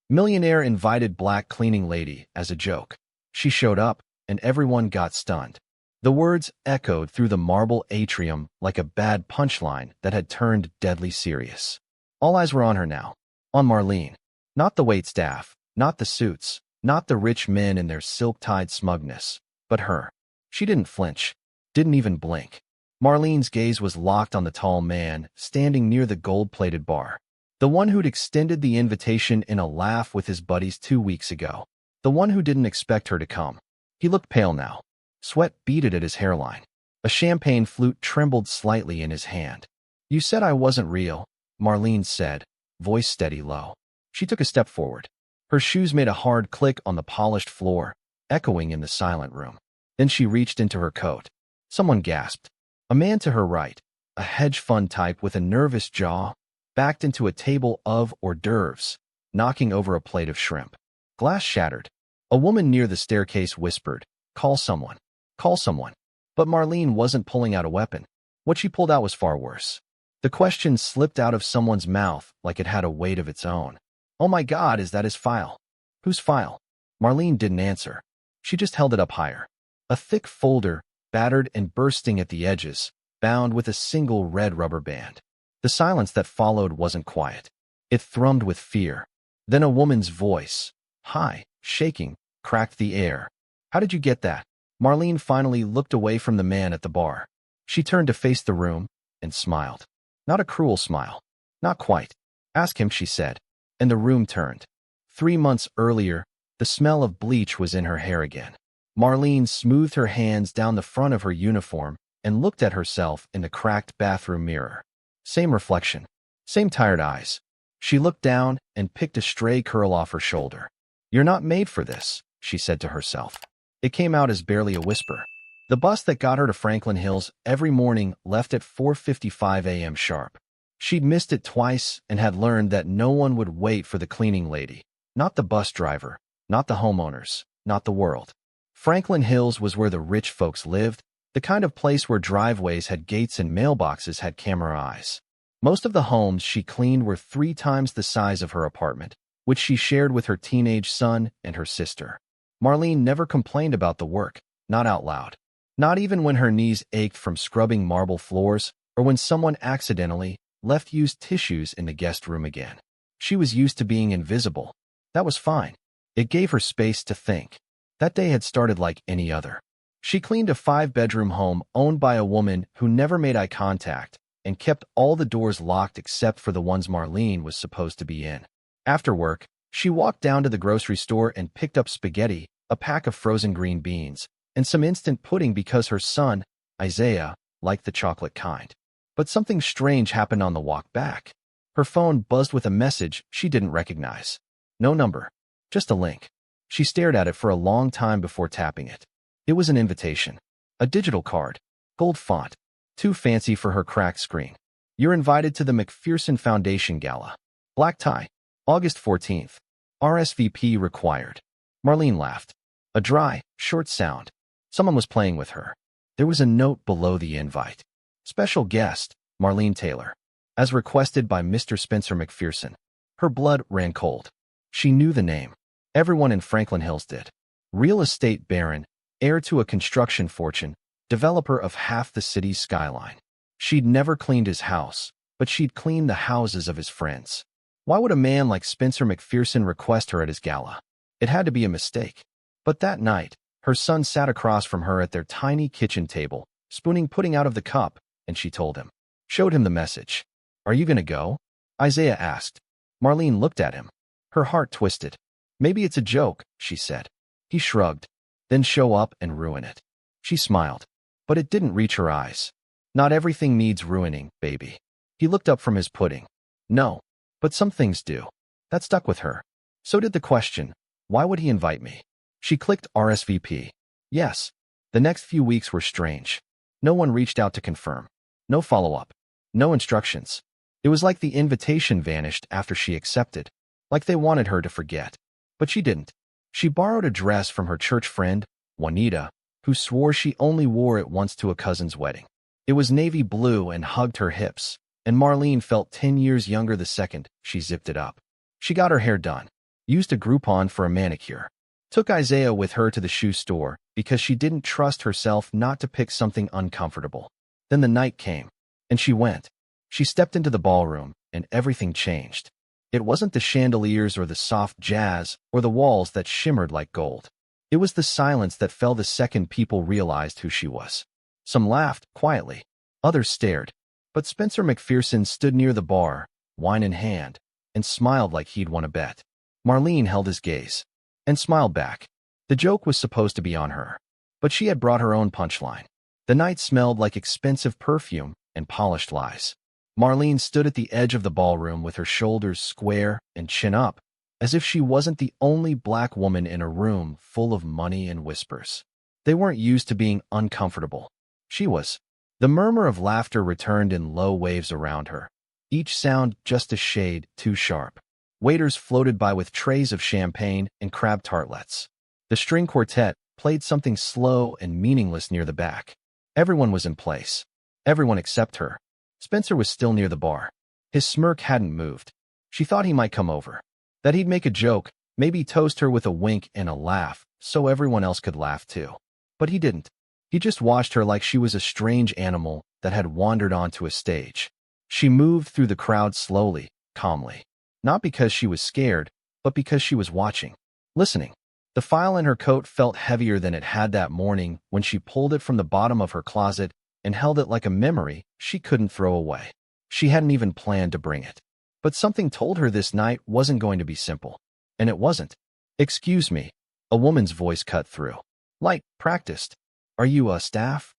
Millionaire invited black cleaning lady as a joke. She showed up, and everyone got stunned. The words echoed through the marble atrium like a bad punchline that had turned deadly serious. All eyes were on her now. On Marlene. Not the waitstaff, not the suits, not the rich men in their silk-tied smugness, but her. She didn't flinch, didn't even blink. Marlene's gaze was locked on the tall man standing near the gold-plated bar. The one who'd extended the invitation in a laugh with his buddies 2 weeks ago. The one who didn't expect her to come. He looked pale now. Sweat beaded at his hairline. A champagne flute trembled slightly in his hand. "You said I wasn't real," Marlene said, voice steady low. She took a step forward. Her shoes made a hard click on the polished floor, echoing in the silent room. Then she reached into her coat. Someone gasped. A man to her right, a hedge fund type with a nervous jaw, backed into a table of hors d'oeuvres, knocking over a plate of shrimp. Glass shattered. A woman near the staircase whispered, "Call someone. Call someone." But Marlene wasn't pulling out a weapon. What she pulled out was far worse. The question slipped out of someone's mouth like it had a weight of its own. "Oh my God, is that his file?" "Whose file?" Marlene didn't answer. She just held it up higher. A thick folder, battered and bursting at the edges, bound with a single red rubber band. The silence that followed wasn't quiet. It thrummed with fear. Then a woman's voice, high, shaking, cracked the air. "How did you get that?" Marlene finally looked away from the man at the bar. She turned to face the room and smiled. Not a cruel smile. Not quite. "Ask him," she said. And the room turned. 3 months earlier, the smell of bleach was in her hair again. Marlene smoothed her hands down the front of her uniform and looked at herself in the cracked bathroom mirror. Same reflection. Same tired eyes. She looked down and picked a stray curl off her shoulder. "You're not made for this," she said to herself. It came out as barely a whisper. The bus that got her to Franklin Hills every morning left at 4:55 a.m. sharp. She'd missed it twice and had learned that no one would wait for the cleaning lady. Not the bus driver, not the homeowners, not the world. Franklin Hills was where the rich folks lived, the kind of place where driveways had gates and mailboxes had camera eyes. Most of the homes she cleaned were 3 times the size of her apartment, which she shared with her teenage son and her sister. Marlene never complained about the work, not out loud. Not even when her knees ached from scrubbing marble floors or when someone accidentally left used tissues in the guest room again. She was used to being invisible. That was fine. It gave her space to think. That day had started like any other. She cleaned a 5-bedroom home owned by a woman who never made eye contact and kept all the doors locked except for the ones Marlene was supposed to be in. After work, she walked down to the grocery store and picked up spaghetti, a pack of frozen green beans, and some instant pudding because her son, Isaiah, liked the chocolate kind. But something strange happened on the walk back. Her phone buzzed with a message she didn't recognize. No number, just a link. She stared at it for a long time before tapping it. It was an invitation. A digital card. Gold font. Too fancy for her cracked screen. "You're invited to the McPherson Foundation Gala. Black tie. August 14th. RSVP required." Marlene laughed. A dry, short sound. Someone was playing with her. There was a note below the invite. "Special guest, Marlene Taylor. As requested by Mr. Spencer McPherson." Her blood ran cold. She knew the name. Everyone in Franklin Hills did. Real estate baron, heir to a construction fortune, developer of half the city's skyline. She'd never cleaned his house, but she'd cleaned the houses of his friends. Why would a man like Spencer McPherson request her at his gala? It had to be a mistake. But that night, her son sat across from her at their tiny kitchen table, spooning pudding out of the cup, and she told him. Showed him the message. "Are you going to go?" Isaiah asked. Marlene looked at him. Her heart twisted. "Maybe it's a joke," she said. He shrugged. "Then show up and ruin it." She smiled. But it didn't reach her eyes. "Not everything needs ruining, baby." He looked up from his pudding. "No, but some things do." That stuck with her. So did the question, why would he invite me? She clicked RSVP. Yes. The next few weeks were strange. No one reached out to confirm. No follow-up. No instructions. It was like the invitation vanished after she accepted, like they wanted her to forget. But she didn't. She borrowed a dress from her church friend, Juanita, who swore she only wore it once to a cousin's wedding. It was navy blue and hugged her hips, and Marlene felt 10 years younger the second she zipped it up. She got her hair done. Used a Groupon for a manicure. Took Isaiah with her to the shoe store because she didn't trust herself not to pick something uncomfortable. Then the night came, and she went. She stepped into the ballroom, and everything changed. It wasn't the chandeliers or the soft jazz or the walls that shimmered like gold. It was the silence that fell the second people realized who she was. Some laughed, quietly. Others stared. But Spencer McPherson stood near the bar, wine in hand, and smiled like he'd won a bet. Marlene held his gaze and smiled back. The joke was supposed to be on her, but she had brought her own punchline. The night smelled like expensive perfume and polished lies. Marlene stood at the edge of the ballroom with her shoulders square and chin up, as if she wasn't the only black woman in a room full of money and whispers. They weren't used to being uncomfortable. She was. The murmur of laughter returned in low waves around her, each sound just a shade too sharp. Waiters floated by with trays of champagne and crab tartlets. The string quartet played something slow and meaningless near the back. Everyone was in place. Everyone except her. Spencer was still near the bar. His smirk hadn't moved. She thought he might come over. That he'd make a joke, maybe toast her with a wink and a laugh, so everyone else could laugh too. But he didn't. He just watched her like she was a strange animal that had wandered onto a stage. She moved through the crowd slowly, calmly. Not because she was scared, but because she was watching, listening. The file in her coat felt heavier than it had that morning when she pulled it from the bottom of her closet and held it like a memory she couldn't throw away. She hadn't even planned to bring it. But something told her this night wasn't going to be simple. And it wasn't. "Excuse me," a woman's voice cut through. "Light, practiced. Are you a staff?"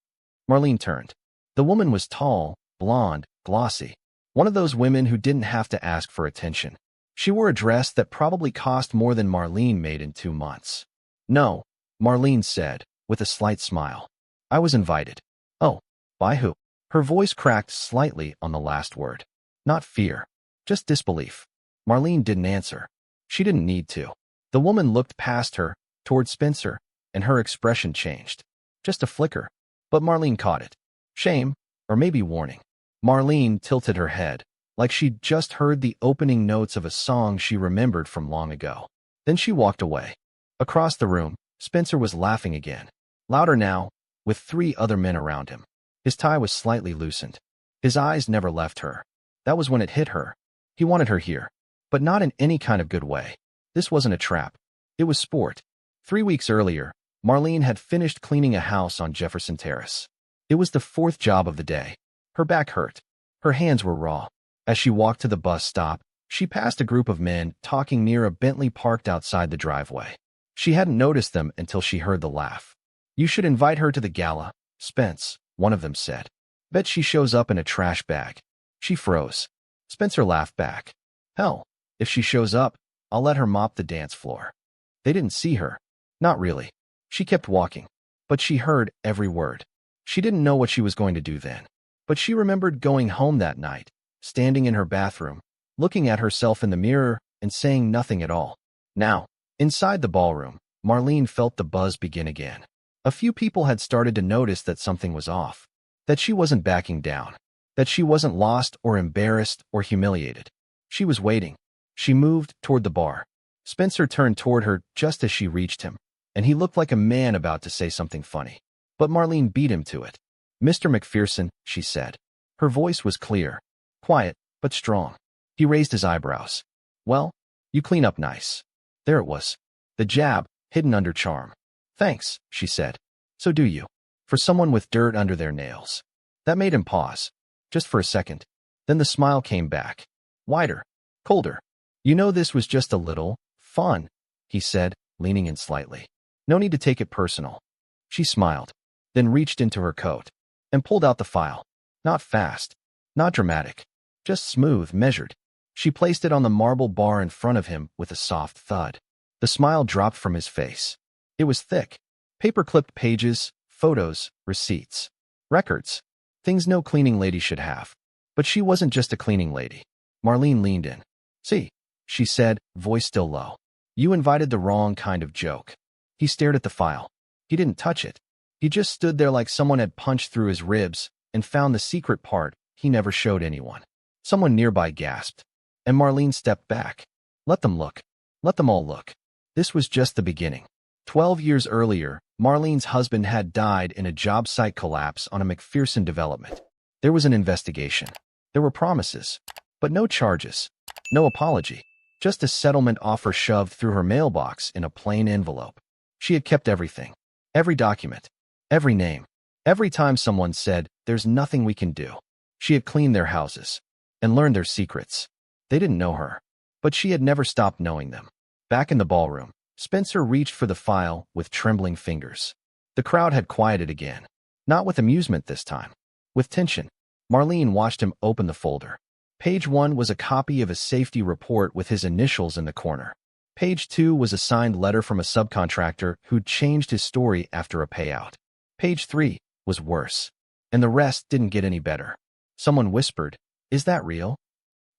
Marlene turned. The woman was tall, blonde, glossy. One of those women who didn't have to ask for attention. She wore a dress that probably cost more than Marlene made in 2 months. "No," Marlene said, with a slight smile. "I was invited." "Oh, by who?" Her voice cracked slightly on the last word. Not fear, just disbelief. Marlene didn't answer. She didn't need to. The woman looked past her, toward Spencer, and her expression changed. Just a flicker. But Marlene caught it. Shame, or maybe warning. Marlene tilted her head, like she'd just heard the opening notes of a song she remembered from long ago. Then she walked away. Across the room, Spencer was laughing again. Louder now, with 3 other men around him. His tie was slightly loosened. His eyes never left her. That was when it hit her. He wanted her here. But not in any kind of good way. This wasn't a trap. It was sport. 3 weeks earlier, Marlene had finished cleaning a house on Jefferson Terrace. It was the 4th job of the day. Her back hurt. Her hands were raw. As she walked to the bus stop, she passed a group of men talking near a Bentley parked outside the driveway. She hadn't noticed them until she heard the laugh. "You should invite her to the gala, Spence," one of them said. "Bet she shows up in a trash bag." She froze. Spencer laughed back. "Hell, if she shows up, I'll let her mop the dance floor." They didn't see her. Not really. She kept walking. But she heard every word. She didn't know what she was going to do then. But she remembered going home that night, standing in her bathroom, looking at herself in the mirror and saying nothing at all. Now, inside the ballroom, Marlene felt the buzz begin again. A few people had started to notice that something was off, that she wasn't backing down, that she wasn't lost or embarrassed or humiliated. She was waiting. She moved toward the bar. Spencer turned toward her just as she reached him, and he looked like a man about to say something funny. But Marlene beat him to it. "Mr. McPherson," she said. Her voice was clear, quiet, but strong. He raised his eyebrows. "Well, you clean up nice." There it was. The jab, hidden under charm. "Thanks," she said. "So do you." For someone with dirt under their nails. That made him pause. Just for a second. Then the smile came back. Wider. Colder. "You know, this was just a little fun," he said, leaning in slightly. "No need to take it personal." She smiled, then reached into her coat and pulled out the file. Not fast, not dramatic, just smooth, measured. She placed it on the marble bar in front of him with a soft thud. The smile dropped from his face. It was thick. Paper-clipped pages, photos, receipts, records, things no cleaning lady should have. But she wasn't just a cleaning lady. Marlene leaned in. "See," she said, voice still low. "You invited the wrong kind of joke." He stared at the file. He didn't touch it. He just stood there like someone had punched through his ribs and found the secret part he never showed anyone. Someone nearby gasped, and Marlene stepped back. "Let them look. Let them all look. This was just the beginning. 12 years earlier, Marlene's husband had died in a job site collapse on a McPherson development. There was an investigation. There were promises, but no charges, no apology, just a settlement offer shoved through her mailbox in a plain envelope. She had kept everything, every document, every name. Every time someone said, "There's nothing we can do," she had cleaned their houses and learned their secrets. They didn't know her, but she had never stopped knowing them. Back in the ballroom, Spencer reached for the file with trembling fingers. The crowd had quieted again, not with amusement this time, with tension. Marlene watched him open the folder. Page 1 was a copy of a safety report with his initials in the corner. Page 2 was a signed letter from a subcontractor who'd changed his story after a payout. Page 3 was worse, and the rest didn't get any better. Someone whispered, "Is that real?"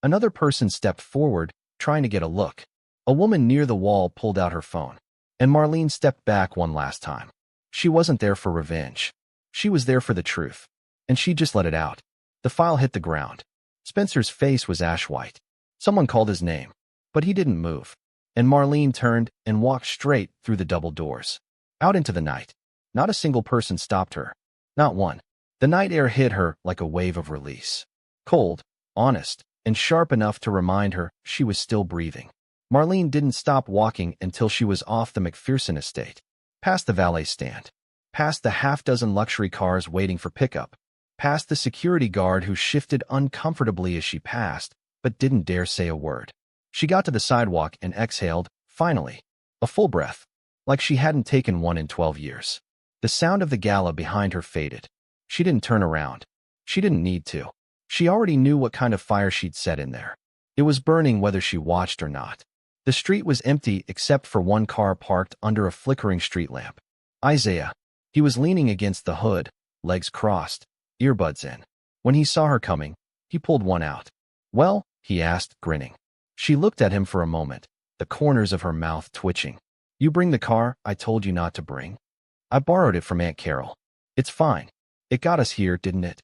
Another person stepped forward, trying to get a look. A woman near the wall pulled out her phone, and Marlene stepped back one last time. She wasn't there for revenge. She was there for the truth, and she just let it out. The file hit the ground. Spencer's face was ash white. Someone called his name, but he didn't move, and Marlene turned and walked straight through the double doors, out into the night. Not a single person stopped her. Not one. The night air hit her like a wave of release. Cold, honest, and sharp enough to remind her she was still breathing. Marlene didn't stop walking until she was off the McPherson estate, past the valet stand, past the half-dozen luxury cars waiting for pickup, past the security guard who shifted uncomfortably as she passed, but didn't dare say a word. She got to the sidewalk and exhaled, finally, a full breath, like she hadn't taken one in 12 years. The sound of the gala behind her faded. She didn't turn around. She didn't need to. She already knew what kind of fire she'd set in there. It was burning whether she watched or not. The street was empty except for one car parked under a flickering street lamp. Isaiah. He was leaning against the hood, legs crossed, earbuds in. When he saw her coming, he pulled one out. "Well?" he asked, grinning. She looked at him for a moment, the corners of her mouth twitching. "You bring the car I told you not to bring?" "I borrowed it from Aunt Carol. It's fine. It got us here, didn't it?"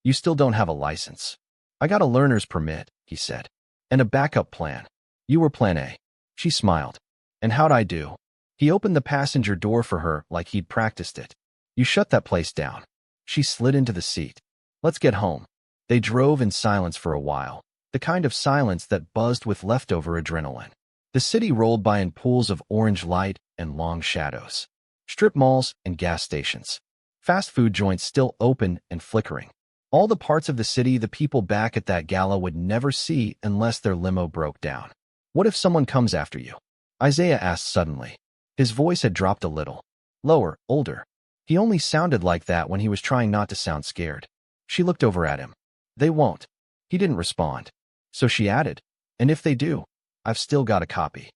"You still don't have a license." "I got a learner's permit," he said. "And a backup plan." "You were plan A." She smiled. "And how'd I do?" He opened the passenger door for her like he'd practiced it. "You shut that place down." She slid into the seat. "Let's get home." They drove in silence for a while, the kind of silence that buzzed with leftover adrenaline. The city rolled by in pools of orange light and long shadows. Strip malls and gas stations. Fast food joints still open and flickering. All the parts of the city the people back at that gala would never see unless their limo broke down. "What if someone comes after you?" Isaiah asked suddenly. His voice had dropped a little. Lower, older. He only sounded like that when he was trying not to sound scared. She looked over at him. "They won't." He didn't respond. So she added, "And if they do, I've still got a copy."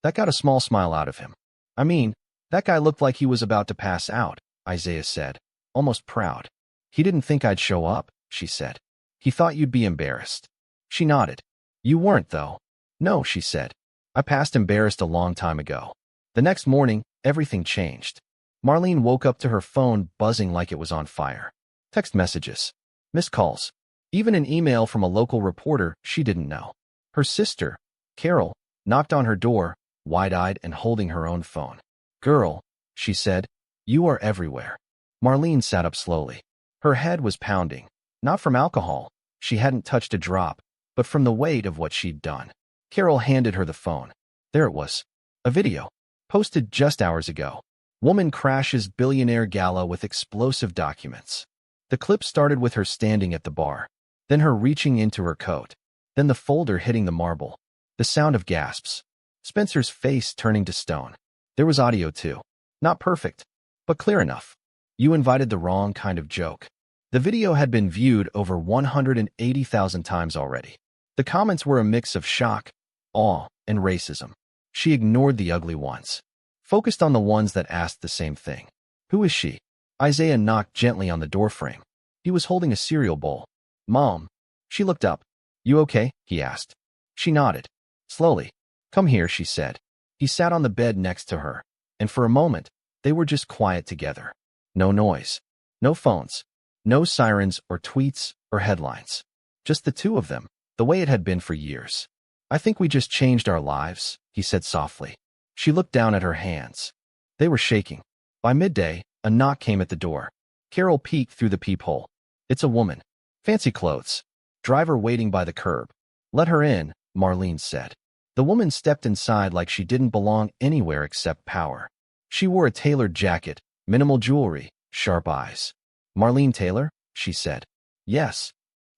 That got a small smile out of him. "I mean, that guy looked like he was about to pass out," Isaiah said, almost proud. "He didn't think I'd show up," she said. "He thought you'd be embarrassed." She nodded. "You weren't, though." "No," she said. "I passed embarrassed a long time ago." The next morning, everything changed. Marlene woke up to her phone buzzing like it was on fire. Text messages. Missed calls. Even an email from a local reporter she didn't know. Her sister, Carol, knocked on her door, wide-eyed and holding her own phone. "Girl," she said, "you are everywhere." Marlene sat up slowly. Her head was pounding, not from alcohol. She hadn't touched a drop, but from the weight of what she'd done. Carol handed her the phone. There it was. A video. Posted just hours ago. Woman crashes billionaire gala with explosive documents. The clip started with her standing at the bar, then her reaching into her coat, then the folder hitting the marble. The sound of gasps. Spencer's face turning to stone. There was audio too. Not perfect, but clear enough. "You invited the wrong kind of joke." The video had been viewed over 180,000 times already. The comments were a mix of shock, awe, and racism. She ignored the ugly ones, focused on the ones that asked the same thing. "Who is she?" Isaiah knocked gently on the doorframe. He was holding a cereal bowl. "Mom." She looked up. "You okay?" he asked. She nodded. Slowly. "Come here," she said. He sat on the bed next to her, and for a moment, they were just quiet together. No noise. No phones. No sirens or tweets or headlines. Just the two of them, the way it had been for years. I think we just changed our lives, he said softly. She looked down at her hands. They were shaking. By midday, a knock came at the door. Carol peeked through the peephole. It's a woman. Fancy clothes. Driver waiting by the curb. Let her in, Marlene said. The woman stepped inside like she didn't belong anywhere except power. She wore a tailored jacket, minimal jewelry, sharp eyes. Marlene Taylor? She said. Yes.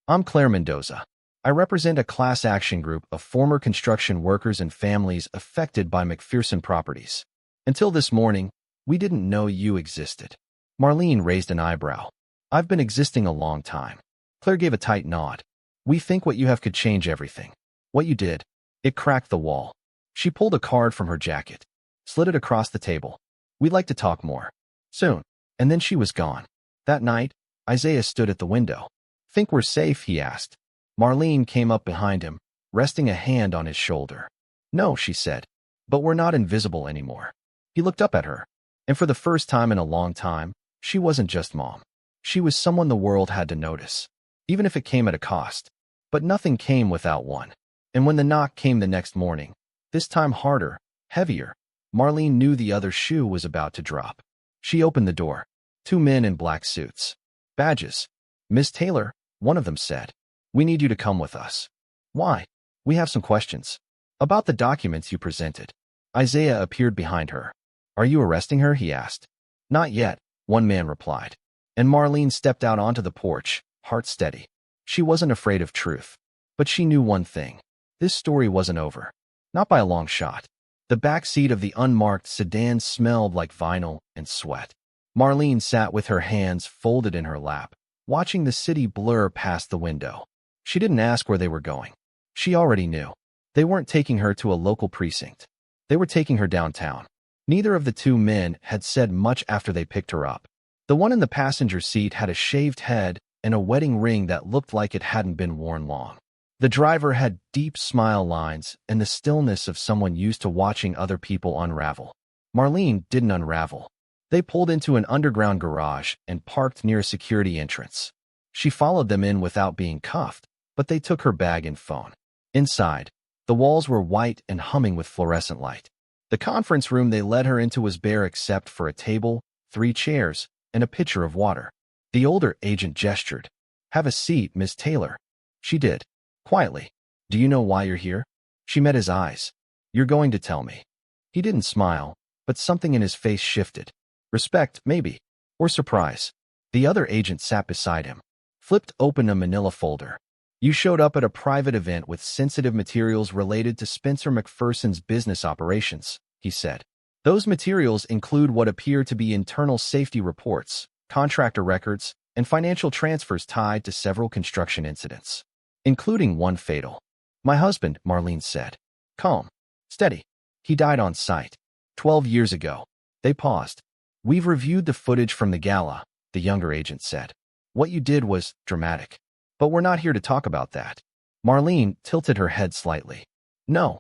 I'm Claire Mendoza. I represent a class action group of former construction workers and families affected by McPherson properties. Until this morning, we didn't know you existed. Marlene raised an eyebrow. I've been existing a long time. Claire gave a tight nod. We think what you have could change everything. What you did. It cracked the wall. She pulled a card from her jacket, slid it across the table. We'd like to talk more. Soon. And then she was gone. That night, Isaiah stood at the window. Think we're safe, he asked. Marlene came up behind him, resting a hand on his shoulder. No, she said. But we're not invisible anymore. He looked up at her. And for the first time in a long time, she wasn't just mom. She was someone the world had to notice, even if it came at a cost. But nothing came without one. And when the knock came the next morning, this time harder, heavier, Marlene knew the other shoe was about to drop. She opened the door. 2 men in black suits. Badges. Miss Taylor, one of them said. We need you to come with us. Why? We have some questions. About the documents you presented. Isaiah appeared behind her. Are you arresting her? He asked. Not yet, one man replied. And Marlene stepped out onto the porch, heart steady. She wasn't afraid of truth. But she knew one thing. This story wasn't over. Not by a long shot. The back seat of the unmarked sedan smelled like vinyl and sweat. Marlene sat with her hands folded in her lap, watching the city blur past the window. She didn't ask where they were going. She already knew. They weren't taking her to a local precinct. They were taking her downtown. Neither of the 2 men had said much after they picked her up. The one in the passenger seat had a shaved head and a wedding ring that looked like it hadn't been worn long. The driver had deep smile lines and the stillness of someone used to watching other people unravel. Marlene didn't unravel. They pulled into an underground garage and parked near a security entrance. She followed them in without being cuffed, but they took her bag and phone. Inside, the walls were white and humming with fluorescent light. The conference room they led her into was bare except for a table, 3 chairs, and a pitcher of water. The older agent gestured. Have a seat, Miss Taylor. She did. Quietly. Do you know why you're here? She met his eyes. You're going to tell me. He didn't smile, but something in his face shifted. Respect, maybe. Or surprise. The other agent sat beside him. Flipped open a manila folder. You showed up at a private event with sensitive materials related to Spencer McPherson's business operations, he said. Those materials include what appear to be internal safety reports, contractor records, and financial transfers tied to several construction incidents, including one fatal. My husband, Marlene said. Calm. Steady. He died on site. 12 years ago. They paused. We've reviewed the footage from the gala, the younger agent said. What you did was dramatic. But we're not here to talk about that. Marlene tilted her head slightly. No,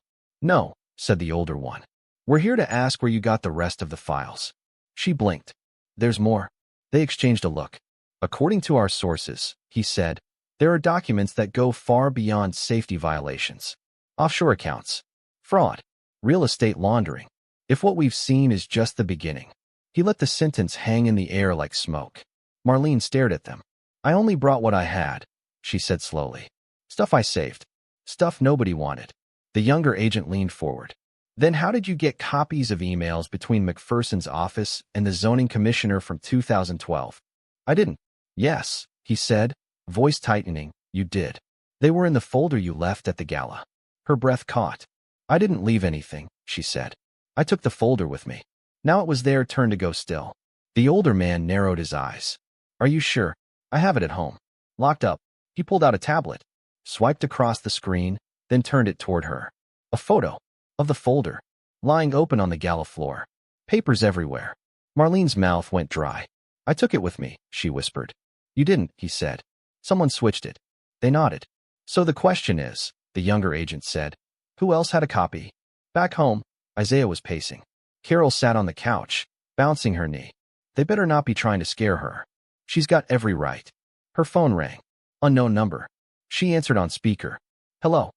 said the older one. We're here to ask where you got the rest of the files. She blinked. There's more. They exchanged a look. According to our sources, he said, there are documents that go far beyond safety violations. Offshore accounts. Fraud. Real estate laundering. If what we've seen is just the beginning. He let the sentence hang in the air like smoke. Marlene stared at them. I only brought what I had, she said slowly. Stuff I saved. Stuff nobody wanted. The younger agent leaned forward. Then how did you get copies of emails between McPherson's office and the zoning commissioner from 2012? I didn't. Yes, he said, voice tightening. You did. They were in the folder you left at the gala. Her breath caught. I didn't leave anything, she said. I took the folder with me. Now it was their turn to go still. The older man narrowed his eyes. Are you sure? I have it at home. Locked up. He pulled out a tablet, swiped across the screen, then turned it toward her. A photo of the folder, lying open on the gala floor. Papers everywhere. Marlene's mouth went dry. I took it with me, she whispered. You didn't, he said. Someone switched it. They nodded. So the question is, the younger agent said, who else had a copy? Back home, Isaiah was pacing. Carol sat on the couch, bouncing her knee. They better not be trying to scare her. She's got every right. Her phone rang. Unknown number. She answered on speaker. Hello.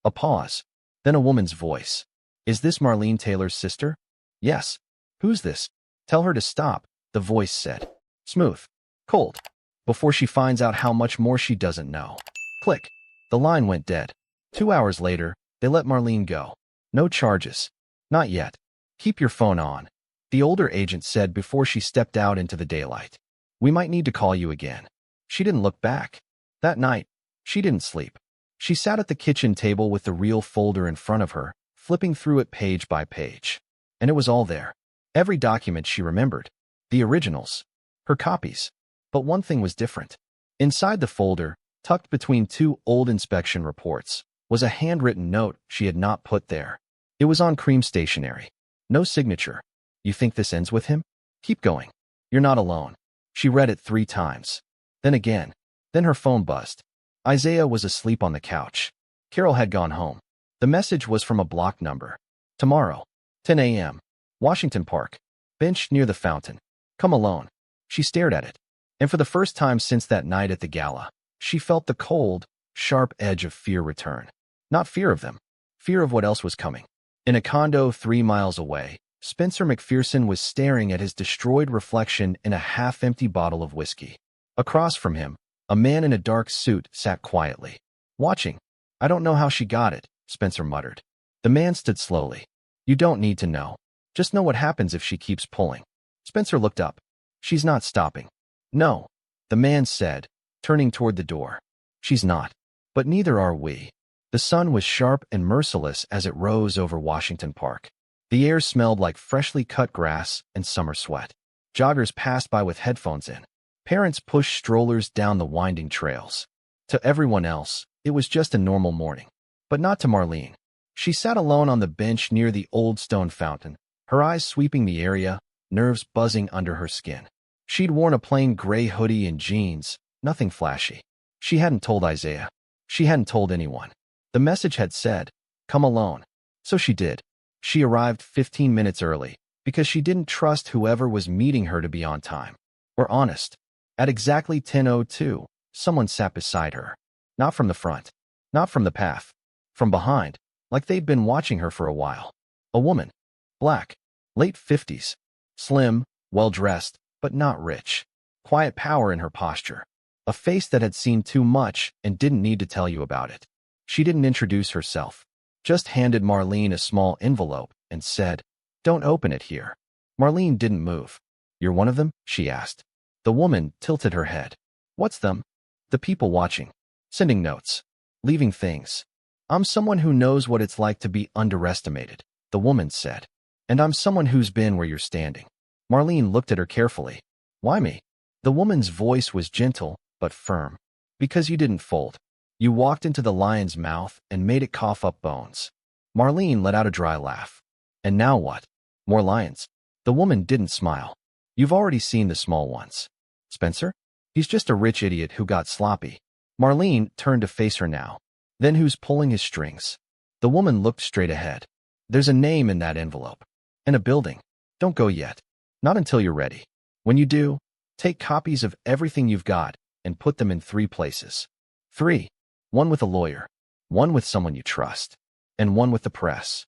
A pause. Then a woman's voice. Is this Marlene Taylor's sister? Yes. Who's this? Tell her to stop, the voice said. Smooth. Cold. Before she finds out how much more she doesn't know. Click. The line went dead. 2 hours later, they let Marlene go. No charges. Not yet. Keep your phone on, the older agent said before she stepped out into the daylight. We might need to call you again. She didn't look back. That night, she didn't sleep. She sat at the kitchen table with the real folder in front of her, flipping through it page by page. And it was all there. Every document she remembered. The originals. Her copies. But one thing was different. Inside the folder, tucked between 2 old inspection reports, was a handwritten note she had not put there. It was on cream stationery. No signature. You think this ends with him? Keep going. You're not alone. She read it 3 times. Then again. Then her phone buzzed. Isaiah was asleep on the couch. Carol had gone home. The message was from a block number. Tomorrow. 10 a.m. Washington Park. Bench near the fountain. Come alone. She stared at it. And for the first time since that night at the gala, she felt the cold, sharp edge of fear return. Not fear of them. Fear of what else was coming. In a condo 3 miles away, Spencer McPherson was staring at his destroyed reflection in a half-empty bottle of whiskey. Across from him, a man in a dark suit sat quietly. Watching. I don't know how she got it, Spencer muttered. The man stood slowly. You don't need to know. Just know what happens if she keeps pulling. Spencer looked up. She's not stopping. No, the man said, turning toward the door. She's not. But neither are we. The sun was sharp and merciless as it rose over Washington Park. The air smelled like freshly cut grass and summer sweat. Joggers passed by with headphones in. Parents pushed strollers down the winding trails. To everyone else, it was just a normal morning. But not to Marlene. She sat alone on the bench near the old stone fountain, her eyes sweeping the area, nerves buzzing under her skin. She'd worn a plain gray hoodie and jeans, nothing flashy. She hadn't told Isaiah. She hadn't told anyone. The message had said, come alone. So she did. She arrived 15 minutes early, because she didn't trust whoever was meeting her to be on time. Or honest. At exactly 10:02, someone sat beside her. Not from the front. Not from the path. From behind, like they'd been watching her for a while. A woman. Black. Late 50s. Slim, well-dressed, but not rich. Quiet power in her posture. A face that had seen too much and didn't need to tell you about it. She didn't introduce herself. Just handed Marlene a small envelope and said, don't open it here. Marlene didn't move. You're one of them? She asked. The woman tilted her head. What's them? The people watching. Sending notes. Leaving things. I'm someone who knows what it's like to be underestimated, the woman said. And I'm someone who's been where you're standing. Marlene looked at her carefully. Why me? The woman's voice was gentle, but firm. Because you didn't fold. You walked into the lion's mouth and made it cough up bones. Marlene let out a dry laugh. And now what? More lions? The woman didn't smile. You've already seen the small ones. Spencer? He's just a rich idiot who got sloppy. Marlene turned to face her now. Then who's pulling his strings? The woman looked straight ahead. There's a name in that envelope. And a building. Don't go yet. Not until you're ready. When you do, take copies of everything you've got and put them in 3 places. 3. One with a lawyer. One with someone you trust. And one with the press.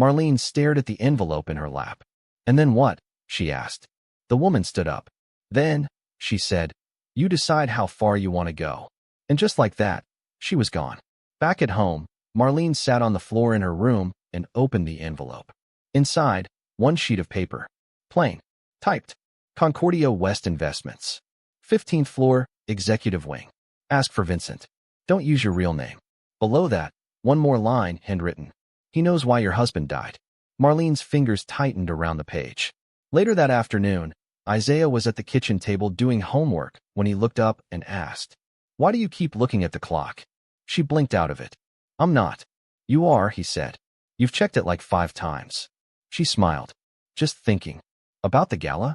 Marlene stared at the envelope in her lap. And then what? She asked. The woman stood up. Then, she said, you decide how far you want to go. And just like that, she was gone. Back at home, Marlene sat on the floor in her room and opened the envelope. Inside, 1 sheet of paper. Plain. Typed. Concordia West Investments. 15th floor, executive wing. Ask for Vincent. Don't use your real name. Below that, 1 more line, handwritten. He knows why your husband died. Marlene's fingers tightened around the page. Later that afternoon, Isaiah was at the kitchen table doing homework when he looked up and asked, why do you keep looking at the clock? She blinked out of it. I'm not. You are, he said. You've checked it like 5 times. She smiled. Just thinking. About the gala?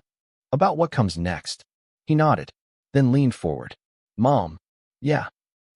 About what comes next. He nodded, then leaned forward. Mom. Yeah.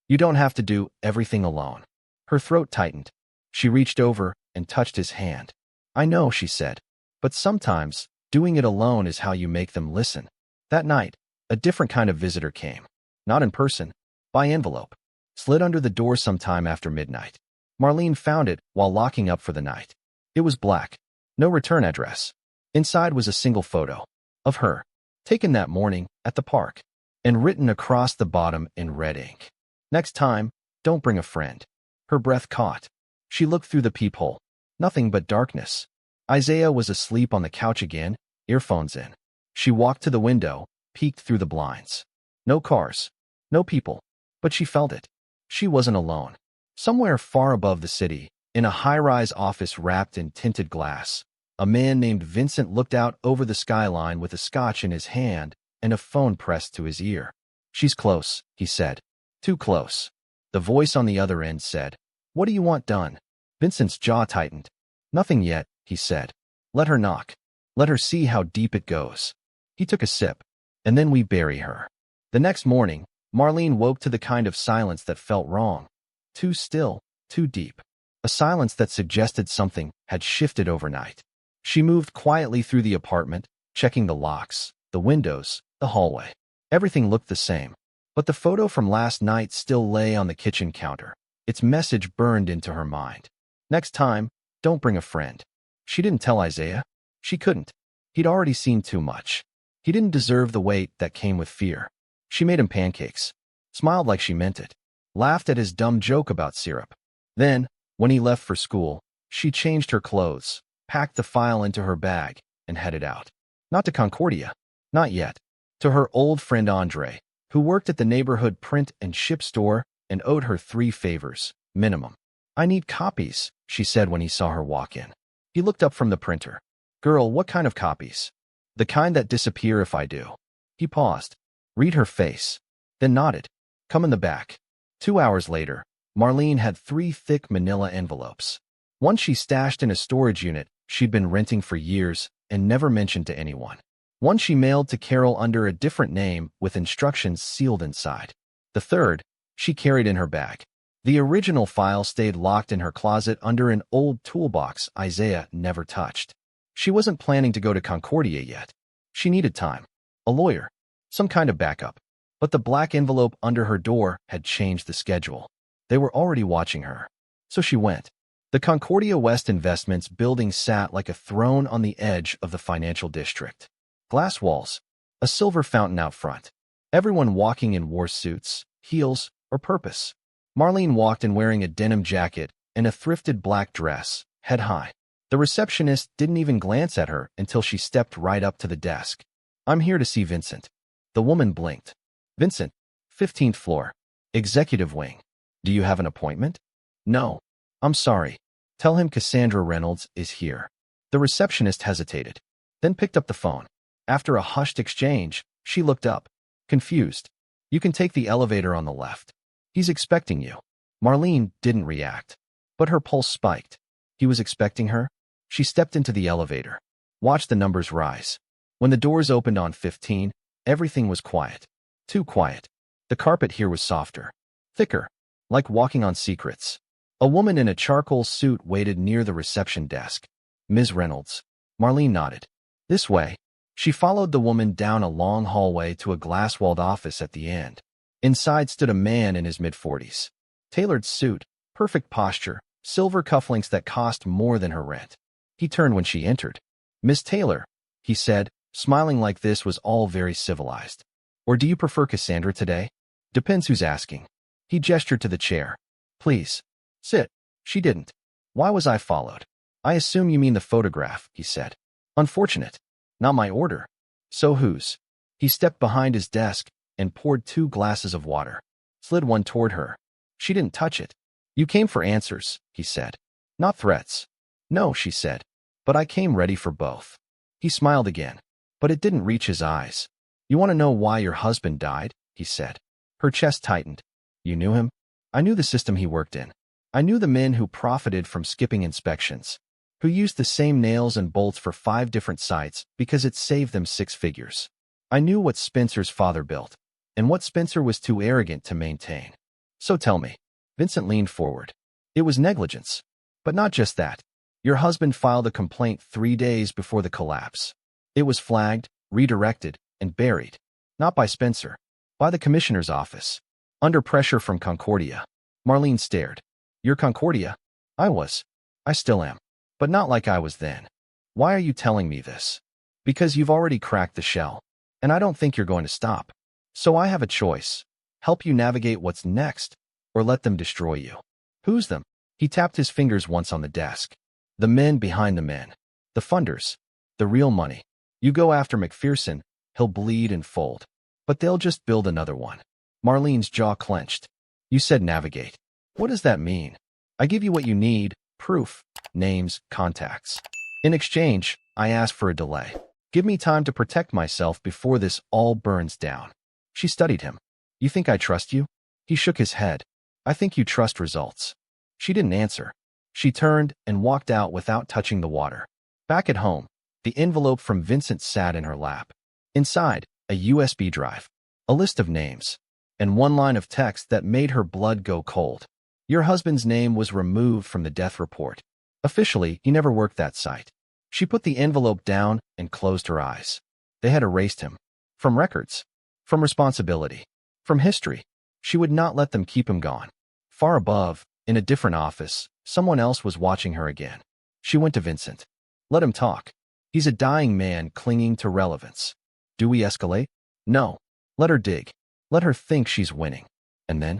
You don't have to do everything alone. Her throat tightened. She reached over and touched his hand. I know, she said. But sometimes, doing it alone is how you make them listen. That night, a different kind of visitor came. Not in person. By envelope. Slid under the door sometime after midnight. Marlene found it while locking up for the night. It was black. No return address. Inside was a single photo of her, taken that morning at the park, and written across the bottom in red ink. Next time, don't bring a friend. Her breath caught. She looked through the peephole. Nothing but darkness. Isaiah was asleep on the couch again, earphones in. She walked to the window, peeked through the blinds. No cars. No people. But she felt it. She wasn't alone. Somewhere far above the city, in a high-rise office wrapped in tinted glass, a man named Vincent looked out over the skyline with a scotch in his hand and a phone pressed to his ear. "She's close," he said. "Too close." The voice on the other end said, "What do you want done?" Vincent's jaw tightened. "Nothing yet," he said. "Let her knock. Let her see how deep it goes." He took a sip. "And then we bury her." The next morning, Marlene woke to the kind of silence that felt wrong. Too still, too deep. A silence that suggested something had shifted overnight. She moved quietly through the apartment, checking the locks, the windows, the hallway. Everything looked the same. But the photo from last night still lay on the kitchen counter. Its message burned into her mind. Next time, don't bring a friend. She didn't tell Isaiah. She couldn't. He'd already seen too much. He didn't deserve the weight that came with fear. She made him pancakes, smiled like she meant it, laughed at his dumb joke about syrup. Then, when he left for school, she changed her clothes, packed the file into her bag, and headed out. Not to Concordia. Not yet. To her old friend Andre, who worked at the neighborhood print and ship store and owed her 3 favors, minimum. "I need copies," she said when he saw her walk in. He looked up from the printer. "Girl, what kind of copies?" "The kind that disappear if I do." He paused. Read her face. Then nodded. "Come in the back." 2 hours later, Marlene had 3 thick manila envelopes. One she stashed in a storage unit she'd been renting for years and never mentioned to anyone. One she mailed to Carol under a different name with instructions sealed inside. The third, she carried in her bag. The original file stayed locked in her closet under an old toolbox Isaiah never touched. She wasn't planning to go to Concordia yet. She needed time. A lawyer. Some kind of backup. But the black envelope under her door had changed the schedule. They were already watching her. So she went. The Concordia West Investments building sat like a throne on the edge of the financial district. Glass walls. A silver fountain out front. Everyone walking in war suits, heels, or purpose. Marlene walked in wearing a denim jacket and a thrifted black dress, head high. The receptionist didn't even glance at her until she stepped right up to the desk. "I'm here to see Vincent." The woman blinked. "Vincent, 15th floor. Executive wing. Do you have an appointment?" "No. I'm sorry. Tell him Cassandra Reynolds is here." The receptionist hesitated, then picked up the phone. After a hushed exchange, she looked up, confused. "You can take the elevator on the left. He's expecting you." Marlene didn't react, but her pulse spiked. He was expecting her? She stepped into the elevator, watched the numbers rise. When the doors opened on 15, everything was quiet. Too quiet. The carpet here was softer, thicker, like walking on secrets. A woman in a charcoal suit waited near the reception desk. "Ms. Reynolds." Marlene nodded. "This way." She followed the woman down a long hallway to a glass-walled office at the end. Inside stood a man in his mid-40s. Tailored suit, perfect posture, silver cufflinks that cost more than her rent. He turned when she entered. "Miss Taylor," he said, smiling like this was all very civilized. "Or do you prefer Cassandra today?" "Depends who's asking." He gestured to the chair. "Please, sit." She didn't. "Why was I followed?" "I assume you mean the photograph," he said. "Unfortunate. Not my order." "So whose?" He stepped behind his desk and poured 2 glasses of water, slid one toward her. She didn't touch it. "You came for answers," he said. "Not threats." "No," she said. "But I came ready for both." He smiled again, but it didn't reach his eyes. "You want to know why your husband died?" he said. Her chest tightened. "You knew him?" "I knew the system he worked in. I knew the men who profited from skipping inspections, who used the same nails and bolts for 5 different sites because it saved them 6 figures. I knew what Spencer's father built, and what Spencer was too arrogant to maintain. So tell me." Vincent leaned forward. "It was negligence. But not just that. Your husband filed a complaint 3 days before the collapse. It was flagged, redirected, and buried. Not by Spencer. By the commissioner's office. Under pressure from Concordia." Marlene stared. "You're Concordia?" I was. I still am. But not like I was then. Why are you telling me this? Because you've already cracked the shell. And I don't think you're going to stop. So I have a choice. Help you navigate what's next, or let them destroy you. Who's them? He tapped his fingers once on the desk. The men behind the men. The funders. The real money. You go after McPherson, he'll bleed and fold. But they'll just build another one. Marlene's jaw clenched. You said navigate. What does that mean? I give you what you need, proof, names, contacts. In exchange, I ask for a delay. Give me time to protect myself before this all burns down. She studied him. You think I trust you? He shook his head. I think you trust results. She didn't answer. She turned and walked out without touching the water. Back at home, the envelope from Vincent sat in her lap. Inside, a USB drive, a list of names, and one line of text that made her blood go cold. Your husband's name was removed from the death report. Officially, he never worked that site. She put the envelope down and closed her eyes. They had erased him. From records. From responsibility. From history. She would not let them keep him gone. Far above, in a different office, someone else was watching her again. She went to Vincent. Let him talk. He's a dying man clinging to relevance. Do we escalate? No. Let her dig. Let her think she's winning. And then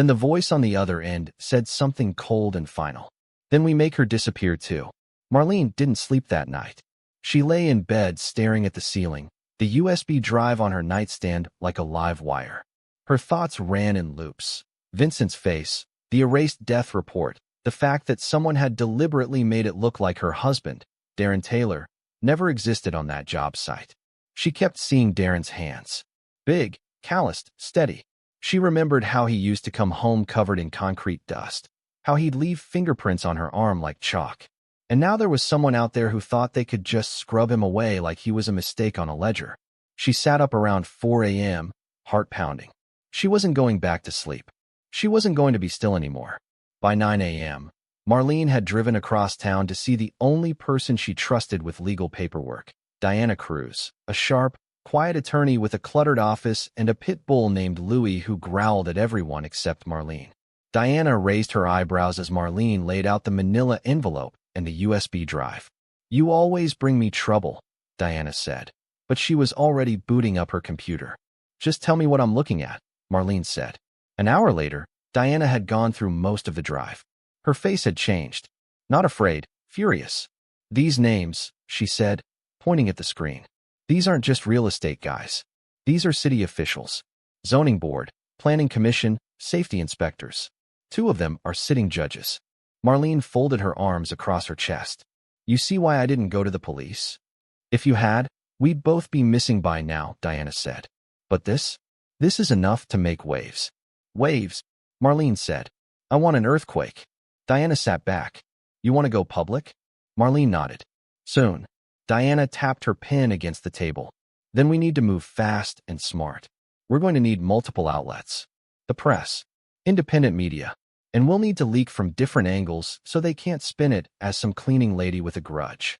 the voice on the other end said something cold and final. Then we make her disappear too. Marlene didn't sleep that night. She lay in bed staring at the ceiling, the USB drive on her nightstand like a live wire. Her thoughts ran in loops. Vincent's face, the erased death report, the fact that someone had deliberately made it look like her husband, Darren Taylor, never existed on that job site. She kept seeing Darren's hands. Big, calloused, steady. She remembered how he used to come home covered in concrete dust, how he'd leave fingerprints on her arm like chalk. And now there was someone out there who thought they could just scrub him away like he was a mistake on a ledger. She sat up around 4 a.m., heart pounding. She wasn't going back to sleep. She wasn't going to be still anymore. By 9 a.m., Marlene had driven across town to see the only person she trusted with legal paperwork, Diana Cruz, a sharp, quiet attorney with a cluttered office and a pit bull named Louie who growled at everyone except Marlene. Diana raised her eyebrows as Marlene laid out the manila envelope and the USB drive. You always bring me trouble, Diana said. But she was already booting up her computer. Just tell me what I'm looking at, Marlene said. An hour later, Diana had gone through most of the drive. Her face had changed. Not afraid, furious. These names, she said, pointing at the screen. These aren't just real estate guys. These are city officials. Zoning board, planning commission, safety inspectors. 2 of them are sitting judges. Marlene folded her arms across her chest. You see why I didn't go to the police? If you had, we'd both be missing by now, Diana said. But this is enough to make waves. Waves, Marlene said. I want an earthquake. Diana sat back. You want to go public? Marlene nodded. Soon. Diana tapped her pen against the table. Then we need to move fast and smart. We're going to need multiple outlets. The press, independent media, and we'll need to leak from different angles so they can't spin it as some cleaning lady with a grudge.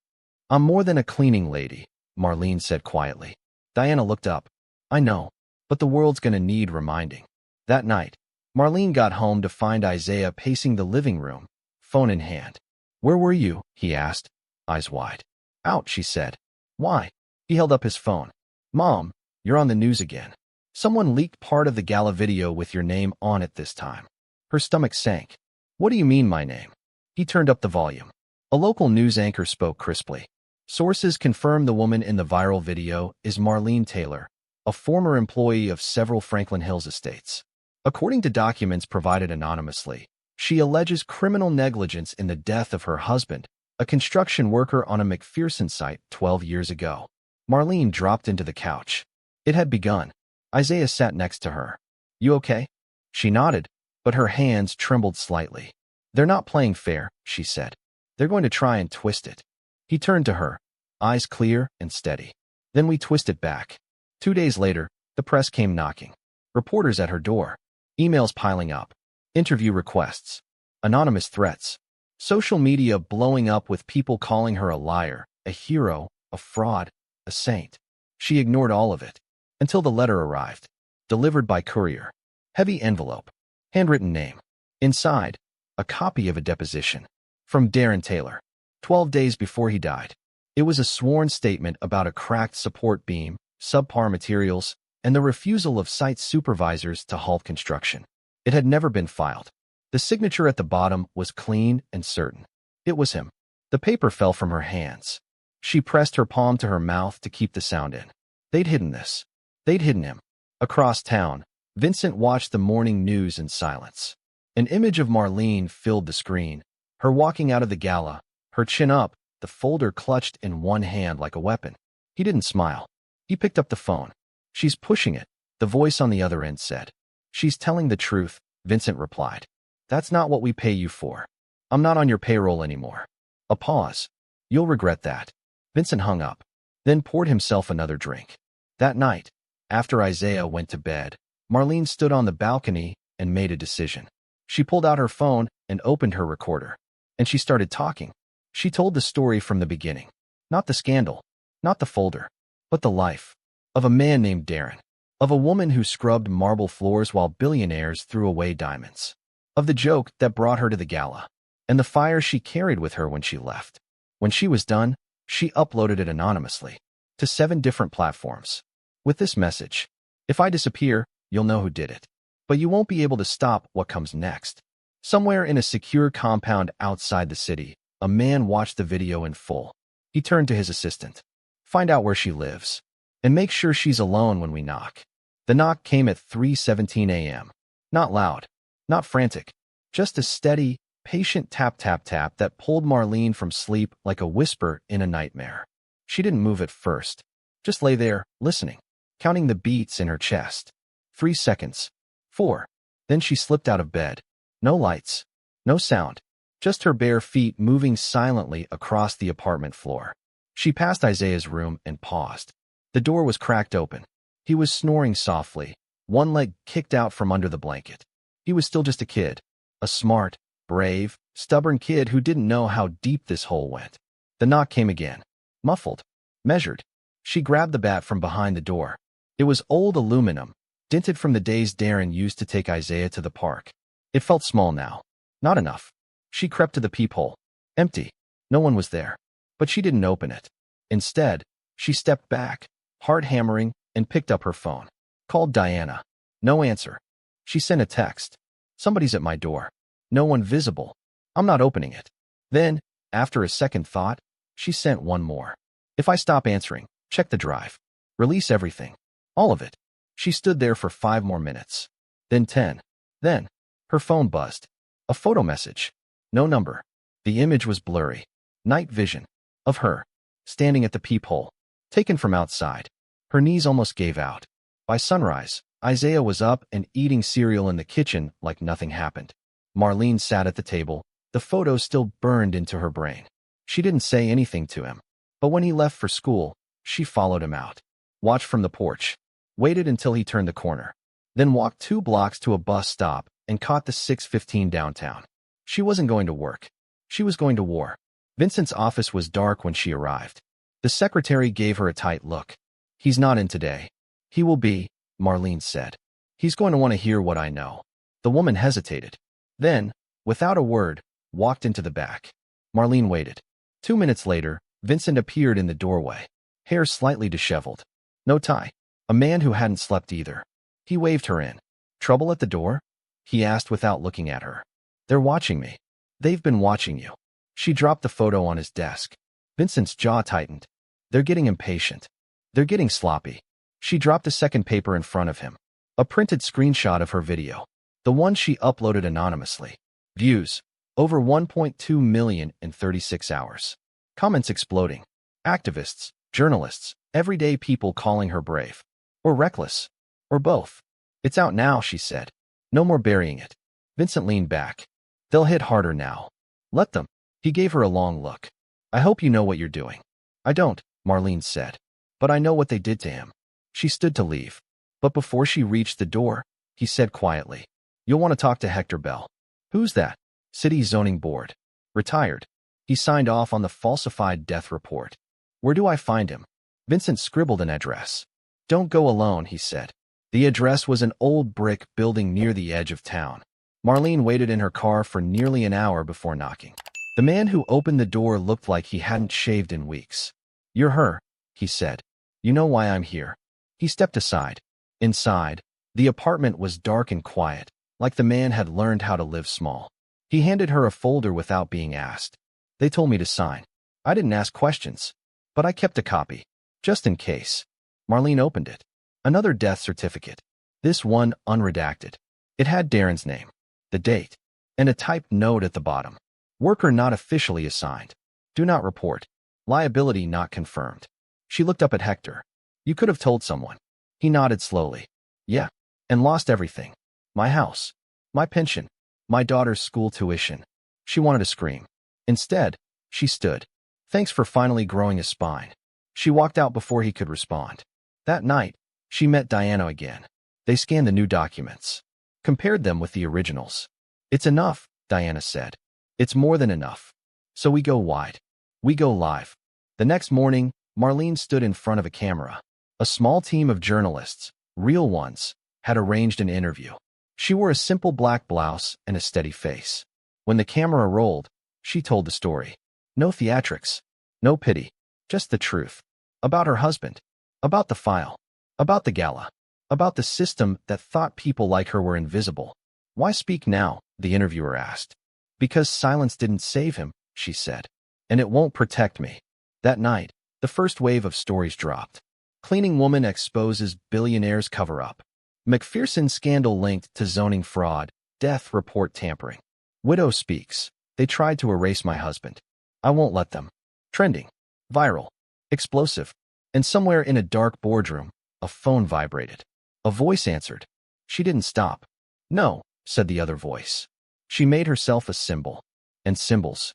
I'm more than a cleaning lady, Marlene said quietly. Diana looked up. I know, but the world's going to need reminding. That night, Marlene got home to find Isaiah pacing the living room, phone in hand. Where were you? He asked, eyes wide. Out, she said. Why? He held up his phone. Mom, you're on the news again. Someone leaked part of the gala video with your name on it this time. Her stomach sank. What do you mean, my name? He turned up the volume. A local news anchor spoke crisply. Sources confirm the woman in the viral video is Marlene Taylor, a former employee of several Franklin Hills estates. According to documents provided anonymously, she alleges criminal negligence in the death of her husband, a construction worker on a McPherson site 12 years ago. Marlene dropped into the couch. It had begun. Isaiah sat next to her. You okay? She nodded, but her hands trembled slightly. They're not playing fair, she said. They're going to try and twist it. He turned to her, eyes clear and steady. Then we twist it back. 2 days later, the press came knocking. Reporters at her door. Emails piling up. Interview requests. Anonymous threats. Social media blowing up with people calling her a liar, a hero, a fraud, a saint. She ignored all of it. Until the letter arrived. Delivered by courier. Heavy envelope. Handwritten name. Inside, a copy of a deposition. From Darren Taylor. 12 days before he died. It was a sworn statement about a cracked support beam, subpar materials, and the refusal of site supervisors to halt construction. It had never been filed. The signature at the bottom was clean and certain. It was him. The paper fell from her hands. She pressed her palm to her mouth to keep the sound in. They'd hidden this. They'd hidden him. Across town, Vincent watched the morning news in silence. An image of Marlene filled the screen, her walking out of the gala, her chin up, the folder clutched in one hand like a weapon. He didn't smile. He picked up the phone. She's pushing it, the voice on the other end said. She's telling the truth, Vincent replied. That's not what we pay you for. I'm not on your payroll anymore. A pause. You'll regret that. Vincent hung up, then poured himself another drink. That night, after Isaiah went to bed, Marlene stood on the balcony and made a decision. She pulled out her phone and opened her recorder. And she started talking. She told the story from the beginning. Not the scandal, not the folder, but the life of a man named Darren. Of a woman who scrubbed marble floors while billionaires threw away diamonds. Of the joke that brought her to the gala. And the fire she carried with her when she left. When she was done, she uploaded it anonymously to 7 different platforms. With this message: if I disappear, you'll know who did it. But you won't be able to stop what comes next. Somewhere in a secure compound outside the city, a man watched the video in full. He turned to his assistant. Find out where she lives. And make sure she's alone when we knock. The knock came at 3:17 a.m. Not loud, not frantic, just a steady, patient tap tap tap that pulled Marlene from sleep like a whisper in a nightmare. She didn't move at first. Just lay there, listening, counting the beats in her chest. 3 seconds. 4. Then she slipped out of bed. No lights. No sound. Just her bare feet moving silently across the apartment floor. She passed Isaiah's room and paused. The door was cracked open. He was snoring softly, one leg kicked out from under the blanket. He was still just a kid. A smart, brave, stubborn kid who didn't know how deep this hole went. The knock came again. Muffled. Measured. She grabbed the bat from behind the door. It was old aluminum, dented from the days Darren used to take Isaiah to the park. It felt small now. Not enough. She crept to the peephole. Empty. No one was there. But she didn't open it. Instead, she stepped back, heart hammering, and picked up her phone. Called Diana. No answer. She sent a text. Somebody's at my door. No one visible. I'm not opening it. Then, after a second thought, she sent one more. If I stop answering, check the drive. Release everything. All of it. She stood there for 5 more minutes. Then 10. Then, her phone buzzed. A photo message. No number. The image was blurry. Night vision. Of her. Standing at the peephole. Taken from outside. Her knees almost gave out. By sunrise, Isaiah was up and eating cereal in the kitchen like nothing happened. Marlene sat at the table, the photo still burned into her brain. She didn't say anything to him. But when he left for school, she followed him out. Watched from the porch. Waited until he turned the corner. Then walked 2 blocks to a bus stop and caught the 6:15 downtown. She wasn't going to work. She was going to war. Vincent's office was dark when she arrived. The secretary gave her a tight look. He's not in today. He will be, Marlene said. He's going to want to hear what I know. The woman hesitated. Then, without a word, walked into the back. Marlene waited. 2 minutes later, Vincent appeared in the doorway. Hair slightly disheveled. No tie. A man who hadn't slept either. He waved her in. Trouble at the door? He asked without looking at her. They're watching me. They've been watching you. She dropped the photo on his desk. Vincent's jaw tightened. They're getting impatient. They're getting sloppy. She dropped the second paper in front of him. A printed screenshot of her video. The one she uploaded anonymously. Views. Over 1.2 million in 36 hours. Comments exploding. Activists, journalists, everyday people calling her brave. Or reckless. Or both. It's out now, she said. No more burying it. Vincent leaned back. They'll hit harder now. Let them. He gave her a long look. I hope you know what you're doing. I don't, Marlene said. But I know what they did to him. She stood to leave. But before she reached the door, he said quietly, You'll want to talk to Hector Bell. Who's that? City Zoning Board. Retired. He signed off on the falsified death report. Where do I find him? Vincent scribbled an address. Don't go alone, he said. The address was an old brick building near the edge of town. Marlene waited in her car for nearly an hour before knocking. The man who opened the door looked like he hadn't shaved in weeks. "You're her," he said. "You know why I'm here." He stepped aside. Inside, the apartment was dark and quiet, like the man had learned how to live small. He handed her a folder without being asked. "They told me to sign. I didn't ask questions, but I kept a copy, just in case." Marlene opened it. Another death certificate. This one unredacted. It had Darren's name, the date, and a typed note at the bottom. "Worker not officially assigned. Do not report. Liability not confirmed." She looked up at Hector. "You could have told someone." He nodded slowly. "Yeah, and lost everything. My house, my pension, my daughter's school tuition." She wanted to scream. Instead, she stood. "Thanks for finally growing a spine." She walked out before he could respond. That night, she met Diana again. They scanned the new documents, compared them with the originals. "It's enough," Diana said. "It's more than enough. So we go wide. We go live." The next morning, Marlene stood in front of a camera. A small team of journalists, real ones, had arranged an interview. She wore a simple black blouse and a steady face. When the camera rolled, she told the story. No theatrics, no pity, just the truth. About her husband, about the file, about the gala, about the system that thought people like her were invisible. "Why speak now?" the interviewer asked. "Because silence didn't save him," she said. "And it won't protect me." That night, the first wave of stories dropped. Cleaning woman exposes billionaire's cover-up. McPherson scandal linked to zoning fraud. Death report tampering. Widow speaks. "They tried to erase my husband. I won't let them." Trending. Viral. Explosive. And somewhere in a dark boardroom, a phone vibrated. A voice answered. She didn't stop. "No," said the other voice. "She made herself a symbol." And symbols.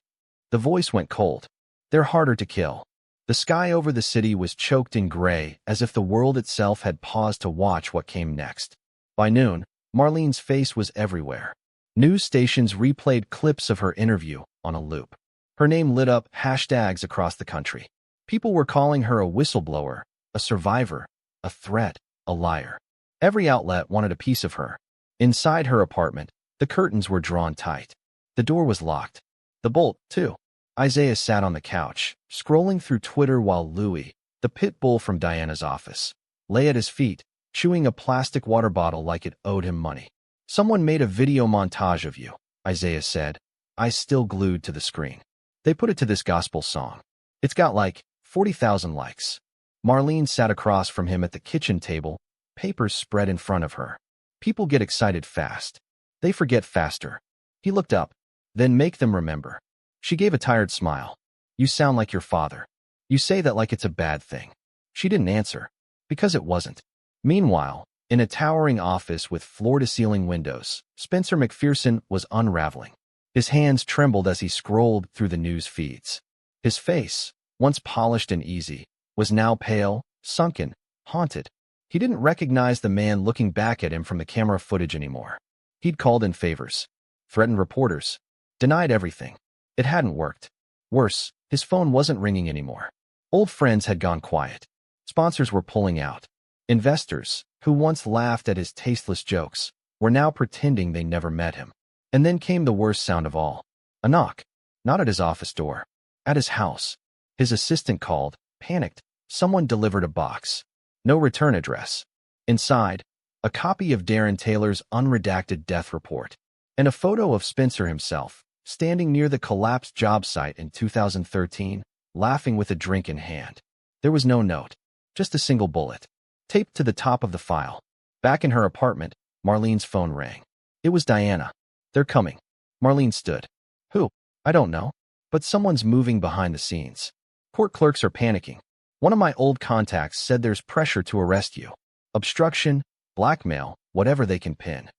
The voice went cold. "They're harder to kill." The sky over the city was choked in gray, as if the world itself had paused to watch what came next. By noon, Marlene's face was everywhere. News stations replayed clips of her interview on a loop. Her name lit up hashtags across the country. People were calling her a whistleblower, a survivor, a threat, a liar. Every outlet wanted a piece of her. Inside her apartment, the curtains were drawn tight. The door was locked. The bolt, too. Isaiah sat on the couch, scrolling through Twitter while Louie, the pit bull from Diana's office, lay at his feet, chewing a plastic water bottle like it owed him money. "Someone made a video montage of you," Isaiah said, eyes still glued to the screen. "They put it to this gospel song. It's got like 40,000 likes." Marlene sat across from him at the kitchen table, papers spread in front of her. People get excited fast. They forget faster. He looked up. "Then make them remember." She gave a tired smile. "You sound like your father. You say that like it's a bad thing." She didn't answer, because it wasn't. Meanwhile, in a towering office with floor-to-ceiling windows, Spencer McPherson was unraveling. His hands trembled as he scrolled through the news feeds. His face, once polished and easy, was now pale, sunken, haunted. He didn't recognize the man looking back at him from the camera footage anymore. He'd called in favors, threatened reporters, denied everything. It hadn't worked. Worse, his phone wasn't ringing anymore. Old friends had gone quiet. Sponsors were pulling out. Investors, who once laughed at his tasteless jokes, were now pretending they never met him. And then came the worst sound of all. A knock. Not at his office door. At his house. His assistant called, panicked. Someone delivered a box. No return address. Inside, a copy of Darren Taylor's unredacted death report. And a photo of Spencer himself, standing near the collapsed job site in 2013, laughing with a drink in hand. There was no note. Just a single bullet, taped to the top of the file. Back in her apartment, Marlene's phone rang. It was Diana. "They're coming." Marlene stood. "Who?" "I don't know. But someone's moving behind the scenes. Court clerks are panicking. One of my old contacts said there's pressure to arrest you. Obstruction, blackmail, whatever they can pin."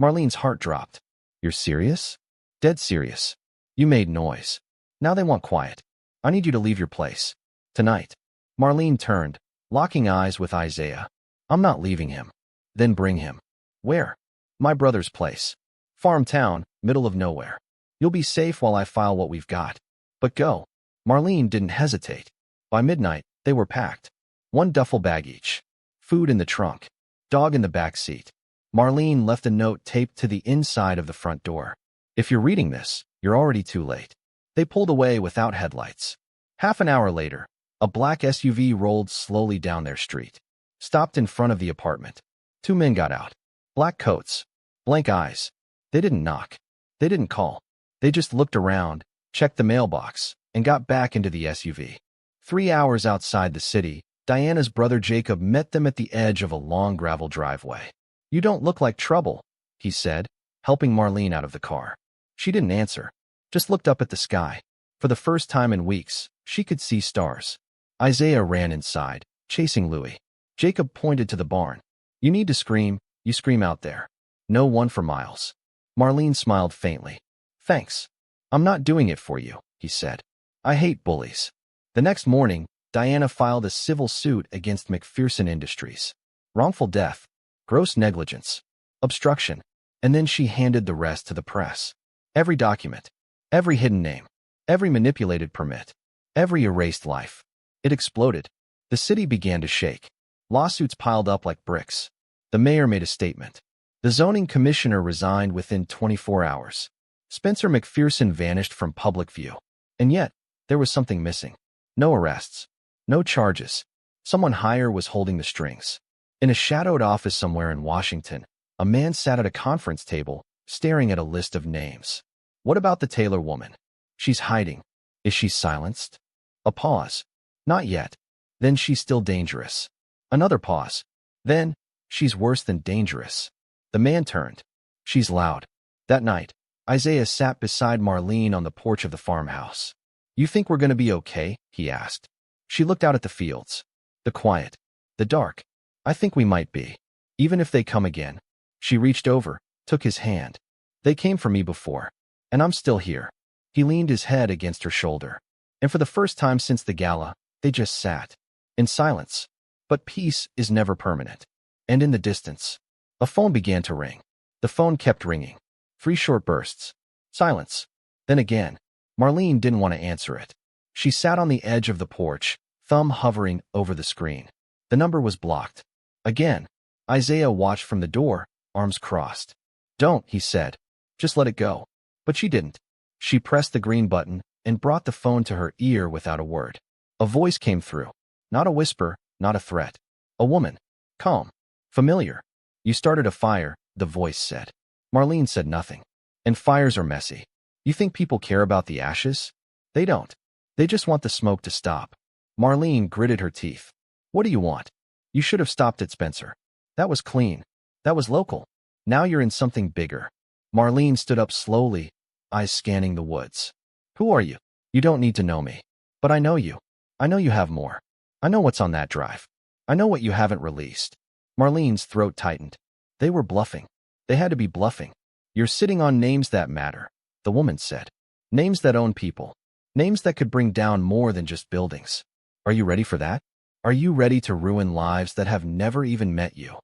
Marlene's heart dropped. "You're serious?" "Dead serious. You made noise. Now they want quiet. I need you to leave your place. Tonight." Marlene turned, locking eyes with Isaiah. "I'm not leaving him." "Then bring him." "Where?" "My brother's place. Farm town, middle of nowhere. You'll be safe while I file what we've got. But go." Marlene didn't hesitate. By midnight, they were packed. One duffel bag each. Food in the trunk. Dog in the back seat. Marlene left a note taped to the inside of the front door. "If you're reading this, you're already too late. They pulled away without headlights. Half an hour later, a black SUV rolled slowly down their street, stopped in front of the apartment. Two men got out. Black coats, blank eyes. They didn't knock. They didn't call. They just looked around, checked the mailbox, and got back into the SUV. 3 hours outside the city, Diana's brother Jacob met them at the edge of a long gravel driveway. "You don't look like trouble," he said, helping Marlene out of the car. She didn't answer, just looked up at the sky. For the first time in weeks, she could see stars. Isaiah ran inside, chasing Louis. Jacob pointed to the barn. "You need to scream, you scream out there. No one for miles." Marlene smiled faintly. "Thanks. I'm not doing it for you," he said. "I hate bullies." The next morning, Diana filed a civil suit against McPherson Industries. Wrongful death, gross negligence, obstruction, and then she handed the rest to the press. Every document, every hidden name, every manipulated permit, every erased life. It exploded. The city began to shake. Lawsuits piled up like bricks. The mayor made a statement. The zoning commissioner resigned within 24 hours. Spencer McPherson vanished from public view. And yet, there was something missing. No arrests. No charges. Someone higher was holding the strings. In a shadowed office somewhere in Washington, a man sat at a conference table, staring at a list of names. What about the Taylor woman? She's hiding. Is she silenced? A pause. Not yet. Then she's still dangerous. Another pause. Then, she's worse than dangerous. The man turned. She's loud. That night, Isaiah sat beside Marlene on the porch of the farmhouse. "You think we're going to be okay?" he asked. She looked out at the fields. The quiet. The dark. "I think we might be. Even if they come again." She reached over, took his hand. "They came for me before. And I'm still here." He leaned his head against her shoulder. And for the first time since the gala, they just sat. In silence. But peace is never permanent. And in the distance, a phone began to ring. The phone kept ringing. 3 short bursts. Silence. Then again. Marlene didn't want to answer it. She sat on the edge of the porch, thumb hovering over the screen. The number was blocked. Again. Isaiah watched from the door, arms crossed. "Don't," he said. "Just let it go." But she didn't. She pressed the green button and brought the phone to her ear without a word. A voice came through. Not a whisper, not a threat. A woman. Calm. Familiar. "You started a fire," the voice said. Marlene said nothing. "And fires are messy. You think people care about the ashes? They don't. They just want the smoke to stop." Marlene gritted her teeth. "What do you want? You should have stopped at Spencer. That was clean. That was local. Now you're in something bigger." Marlene stood up slowly, eyes scanning the woods. "Who are you? You don't need to know me. But I know you. I know you have more. I know what's on that drive. I know what you haven't released." Marlene's throat tightened. They were bluffing. They had to be bluffing. "You're sitting on names that matter," the woman said. "Names that own people. Names that could bring down more than just buildings. Are you ready for that? Are you ready to ruin lives that have never even met you?"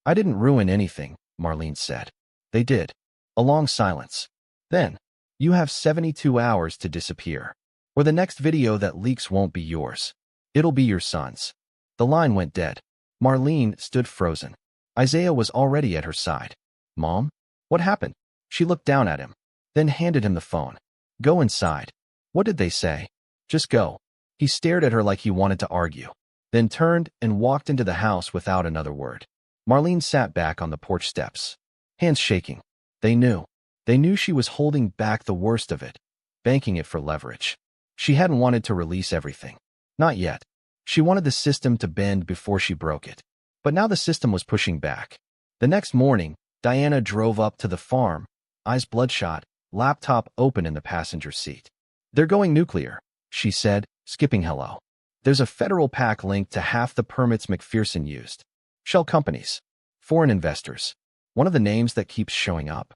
"I didn't ruin anything," Marlene said. "They did." A long silence. Then, "You have 72 hours to disappear. Or the next video that leaks won't be yours. It'll be your son's." The line went dead. Marlene stood frozen. Isaiah was already at her side. "Mom? What happened?" She looked down at him, then handed him the phone. "Go inside." "What did they say?" "Just go." He stared at her like he wanted to argue, then turned and walked into the house without another word. Marlene sat back on the porch steps, hands shaking. They knew. They knew she was holding back the worst of it, banking it for leverage. She hadn't wanted to release everything. Not yet. She wanted the system to bend before she broke it. But now the system was pushing back. The next morning, Diana drove up to the farm, eyes bloodshot, laptop open in the passenger seat. "They're going nuclear," she said, skipping hello. "There's a federal PAC linked to half the permits McPherson used. Shell companies. Foreign investors. One of the names that keeps showing up."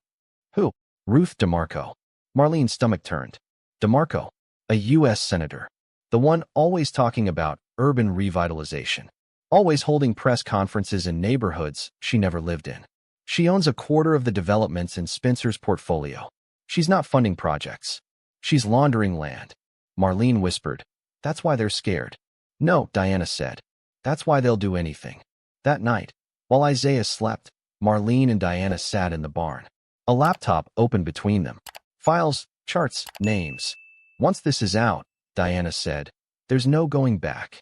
"Who?" "Ruth DeMarco." Marlene's stomach turned. DeMarco, a U.S. senator. The one always talking about urban revitalization. Always holding press conferences in neighborhoods she never lived in. She owns a quarter of the developments in Spencer's portfolio. She's not funding projects. She's laundering land. Marlene whispered. "That's why they're scared." "No," Diana said. "That's why they'll do anything." That night, while Isaiah slept, Marlene and Diana sat in the barn. A laptop opened between them. Files, charts, names. Once this is out, Diana said, there's no going back.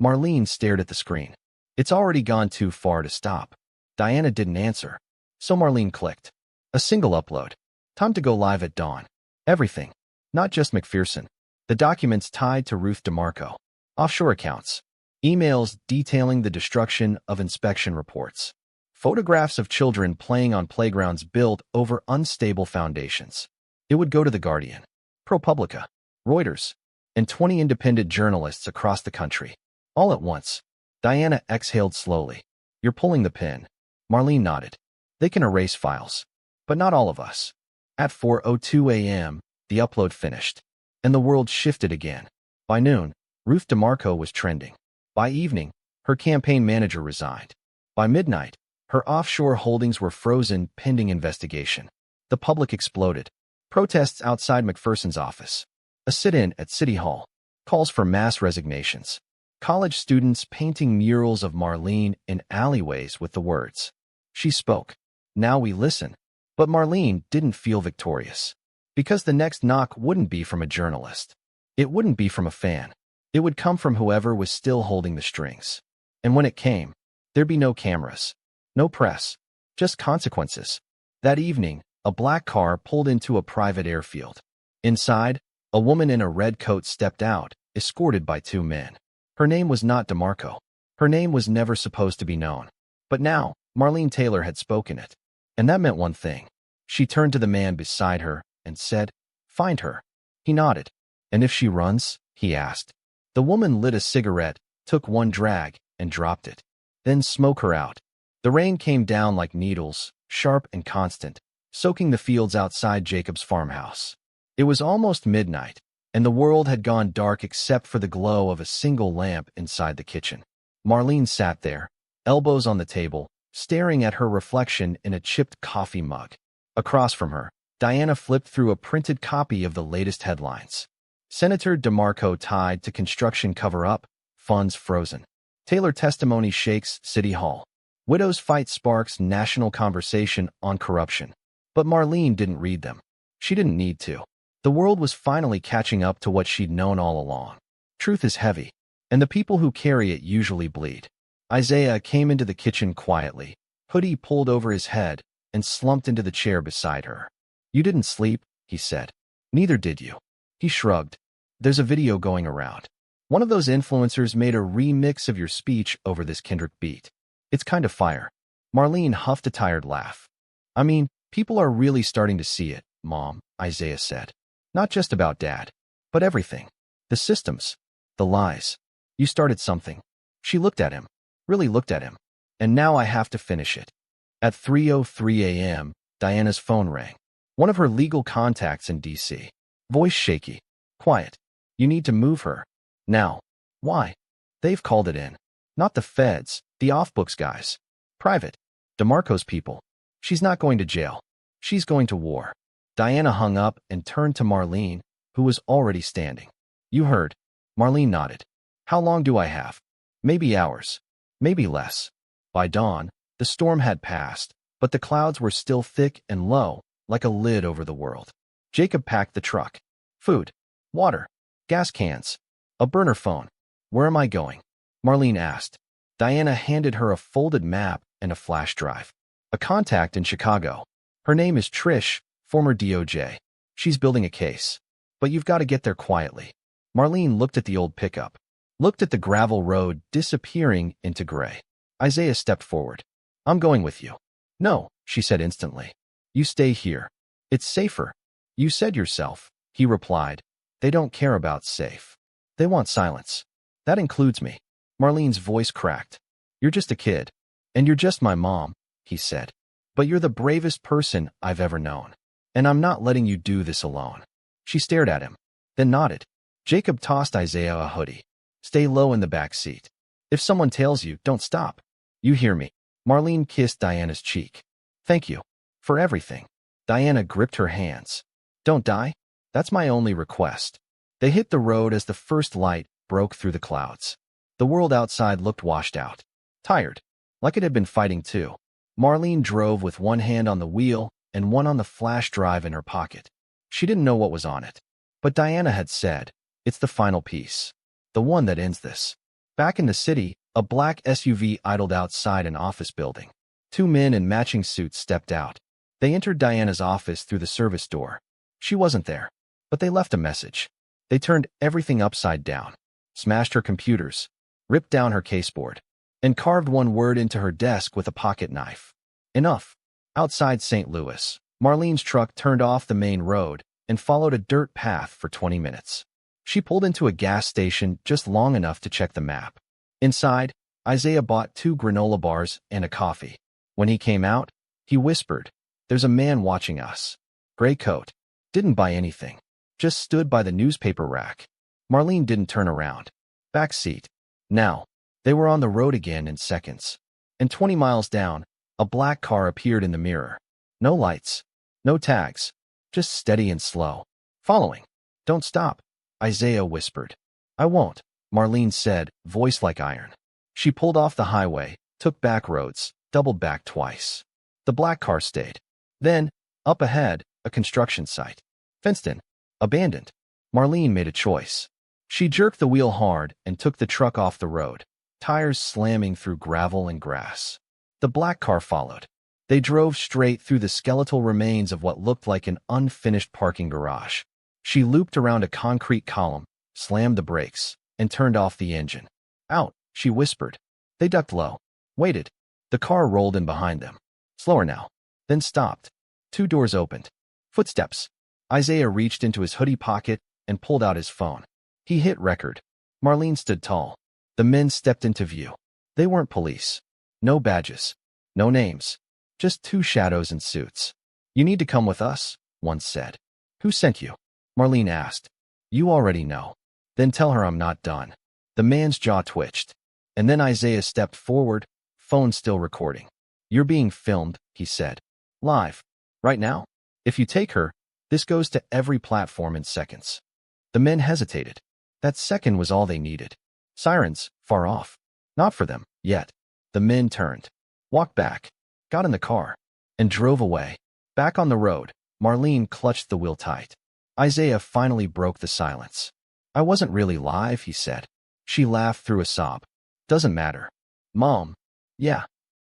Marlene stared at the screen. It's already gone too far to stop. Diana didn't answer. So Marlene clicked. A single upload. Time to go live at dawn. Everything. Not just McPherson. The documents tied to Ruth DeMarco. Offshore accounts. Emails detailing the destruction of inspection reports. Photographs of children playing on playgrounds built over unstable foundations. It would go to The Guardian, ProPublica, Reuters, and 20 independent journalists across the country. All at once. Diana exhaled slowly. You're pulling the pin. Marlene nodded. They can erase files. But not all of us. At 4:02 a.m., the upload finished. And the world shifted again. By noon, Ruth DeMarco was trending. By evening, her campaign manager resigned. By midnight, her offshore holdings were frozen pending investigation. The public exploded. Protests outside McPherson's office. A sit-in at City Hall. Calls for mass resignations. College students painting murals of Marlene in alleyways with the words, "She spoke. Now we listen." But Marlene didn't feel victorious. Because the next knock wouldn't be from a journalist. It wouldn't be from a fan. It would come from whoever was still holding the strings. And when it came, there'd be no cameras. No press. Just consequences. That evening, a black car pulled into a private airfield. Inside, a woman in a red coat stepped out, escorted by two men. Her name was not DeMarco. Her name was never supposed to be known. But now, Marlene Taylor had spoken it. And that meant one thing. She turned to the man beside her and said, "Find her." He nodded. "And if she runs?" he asked. The woman lit a cigarette, took one drag, and dropped it. "Then smoke her out." The rain came down like needles, sharp and constant, soaking the fields outside Jacob's farmhouse. It was almost midnight, and the world had gone dark except for the glow of a single lamp inside the kitchen. Marlene sat there, elbows on the table, staring at her reflection in a chipped coffee mug. Across from her, Diana flipped through a printed copy of the latest headlines. Senator DeMarco tied to construction cover-up, funds frozen. Taylor testimony shakes City Hall. Widows fight sparks national conversation on corruption. But Marlene didn't read them. She didn't need to. The world was finally catching up to what she'd known all along. Truth is heavy, and the people who carry it usually bleed. Isaiah came into the kitchen quietly, hoodie pulled over his head, and slumped into the chair beside her. "You didn't sleep," he said. "Neither did you." He shrugged. "There's a video going around. One of those influencers made a remix of your speech over this Kendrick beat. It's kind of fire." Marlene huffed a tired laugh. "I mean, people are really starting to see it, Mom," Isaiah said. "Not just about Dad, but everything. The systems. The lies. You started something." She looked at him. Really looked at him. "And now I have to finish it." At 3:03 a.m., Diana's phone rang. One of her legal contacts in D.C. Voice shaky. "Quiet. You need to move her. Now." "Why?" "They've called it in. Not the feds, the off-books guys. Private. DeMarco's people. She's not going to jail. She's going to war." Diana hung up and turned to Marlene, who was already standing. "You heard." Marlene nodded. "How long do I have?" "Maybe hours. Maybe less." By dawn, the storm had passed, but the clouds were still thick and low, like a lid over the world. Jacob packed the truck. Food. Water. Gas cans. A burner phone. "Where am I going?" Marlene asked. Diana handed her a folded map and a flash drive. "A contact in Chicago. Her name is Trish, former DOJ. She's building a case. But you've got to get there quietly." Marlene looked at the old pickup. Looked at the gravel road disappearing into gray. Isaiah stepped forward. "I'm going with you." "No," she said instantly. "You stay here. It's safer." "You said yourself," he replied. "They don't care about safe. They want silence. That includes me." Marlene's voice cracked. "You're just a kid. And you're just my mom," he said. "But you're the bravest person I've ever known. And I'm not letting you do this alone." She stared at him, then nodded. Jacob tossed Isaiah a hoodie. "Stay low in the back seat. If someone tails you, don't stop. You hear me?" Marlene kissed Diana's cheek. "Thank you. For everything." Diana gripped her hands. "Don't die? That's my only request." They hit the road as the first light broke through the clouds. The world outside looked washed out. Tired. Like it had been fighting too. Marlene drove with one hand on the wheel and one on the flash drive in her pocket. She didn't know what was on it. But Diana had said, it's the final piece. The one that ends this. Back in the city, a black SUV idled outside an office building. Two men in matching suits stepped out. They entered Diana's office through the service door. She wasn't there, but they left a message. They turned everything upside down, smashed her computers, ripped down her caseboard, and carved one word into her desk with a pocket knife. Enough. Outside St. Louis, Marlene's truck turned off the main road and followed a dirt path for 20 minutes. She pulled into a gas station just long enough to check the map. Inside, Isaiah bought 2 granola bars and a coffee. When he came out, he whispered, "There's a man watching us." Gray coat. Didn't buy anything. Just stood by the newspaper rack. Marlene didn't turn around. Back seat. Now, they were on the road again in seconds. And 20 miles down, a black car appeared in the mirror. No lights. No tags. Just steady and slow. Following. "Don't stop," Isaiah whispered. "I won't," Marlene said, voice like iron. She pulled off the highway, took back roads, doubled back twice. The black car stayed. Then, up ahead, a construction site. Fenced in. Abandoned. Marlene made a choice. She jerked the wheel hard and took the truck off the road, tires slamming through gravel and grass. The black car followed. They drove straight through the skeletal remains of what looked like an unfinished parking garage. She looped around a concrete column, slammed the brakes, and turned off the engine. "Out," she whispered. They ducked low. Waited. The car rolled in behind them. Slower now. Then stopped. 2 doors opened. Footsteps. Isaiah reached into his hoodie pocket and pulled out his phone. He hit record. Marlene stood tall. The men stepped into view. They weren't police. No badges. No names. Just 2 shadows in suits. "You need to come with us," one said. "Who sent you?" Marlene asked. "You already know." "Then tell her I'm not done." The man's jaw twitched. And then Isaiah stepped forward, phone still recording. "You're being filmed," he said. "Live. Right now. If you take her, this goes to every platform in seconds." The men hesitated. That second was all they needed. Sirens, far off. Not for them, yet. The men turned, walked back, got in the car, and drove away. Back on the road, Marlene clutched the wheel tight. Isaiah finally broke the silence. "I wasn't really live," he said. She laughed through a sob. "Doesn't matter." "Mom." "Yeah.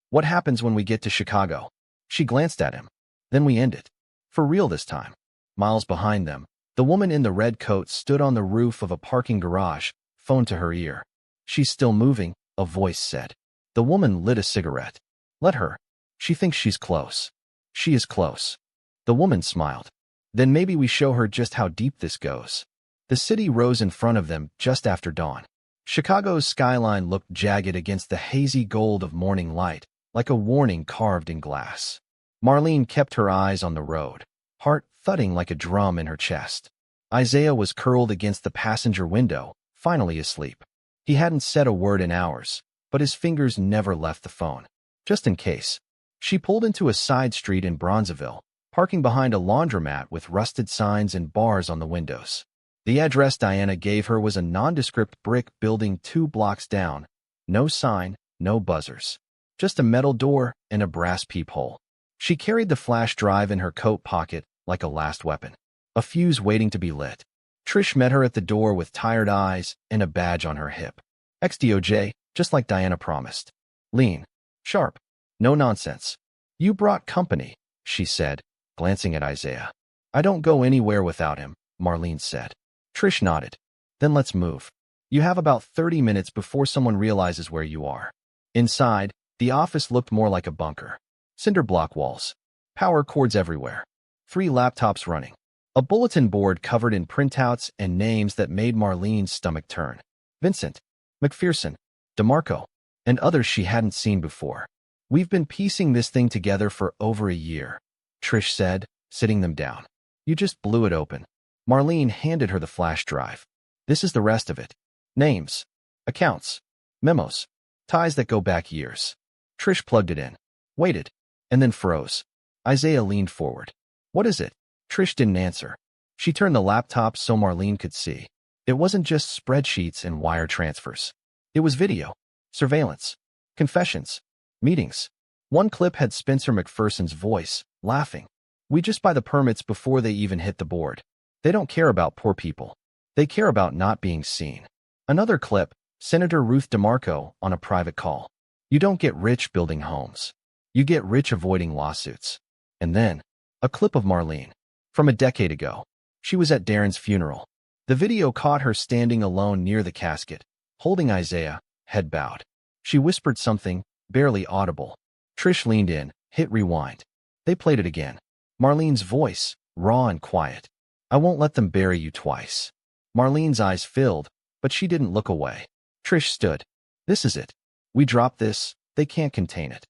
What happens when we get to Chicago?" She glanced at him. "Then we end it. For real this time." Miles behind them, the woman in the red coat stood on the roof of a parking garage, phone to her ear. "She's still moving," a voice said. The woman lit a cigarette. "Let her. She thinks she's close." "She is close." The woman smiled. "Then maybe we show her just how deep this goes." The city rose in front of them just after dawn. Chicago's skyline looked jagged against the hazy gold of morning light, like a warning carved in glass. Marlene kept her eyes on the road, heart thudding like a drum in her chest. Isaiah was curled against the passenger window, finally asleep. He hadn't said a word in hours, but his fingers never left the phone. Just in case. She pulled into a side street in Bronzeville, parking behind a laundromat with rusted signs and bars on the windows. The address Diana gave her was a nondescript brick building 2 blocks down. No sign, no buzzers. Just a metal door and a brass peephole. She carried the flash drive in her coat pocket like a last weapon. A fuse waiting to be lit. Trish met her at the door with tired eyes and a badge on her hip. Ex-DOJ, just like Diana promised. Lean. Sharp. No nonsense. "You brought company," she said, glancing at Isaiah. "I don't go anywhere without him," Marlene said. Trish nodded. "Then let's move. You have about 30 minutes before someone realizes where you are." Inside, the office looked more like a bunker. Cinder block walls. Power cords everywhere. 3 laptops running. A bulletin board covered in printouts and names that made Marlene's stomach turn. Vincent, McPherson, DeMarco, and others she hadn't seen before. "We've been piecing this thing together for over a year," Trish said, sitting them down. "You just blew it open." Marlene handed her the flash drive. "This is the rest of it. Names, accounts, memos, ties that go back years." Trish plugged it in, waited, and then froze. Isaiah leaned forward. "What is it?" Trish didn't answer. She turned the laptop so Marlene could see. It wasn't just spreadsheets and wire transfers. It was video, surveillance, confessions, meetings. One clip had Spencer McPherson's voice, laughing. "We just buy the permits before they even hit the board." They don't care about poor people. They care about not being seen. Another clip, Senator Ruth DeMarco on a private call. You don't get rich building homes. You get rich avoiding lawsuits. And then, a clip of Marlene. From a decade ago. She was at Darren's funeral. The video caught her standing alone near the casket, holding Isaiah, head bowed. She whispered something, barely audible. Trish leaned in, hit rewind. They played it again. Marlene's voice, raw and quiet. I won't let them bury you twice. Marlene's eyes filled, but she didn't look away. Trish stood. This is it. We drop this, they can't contain it.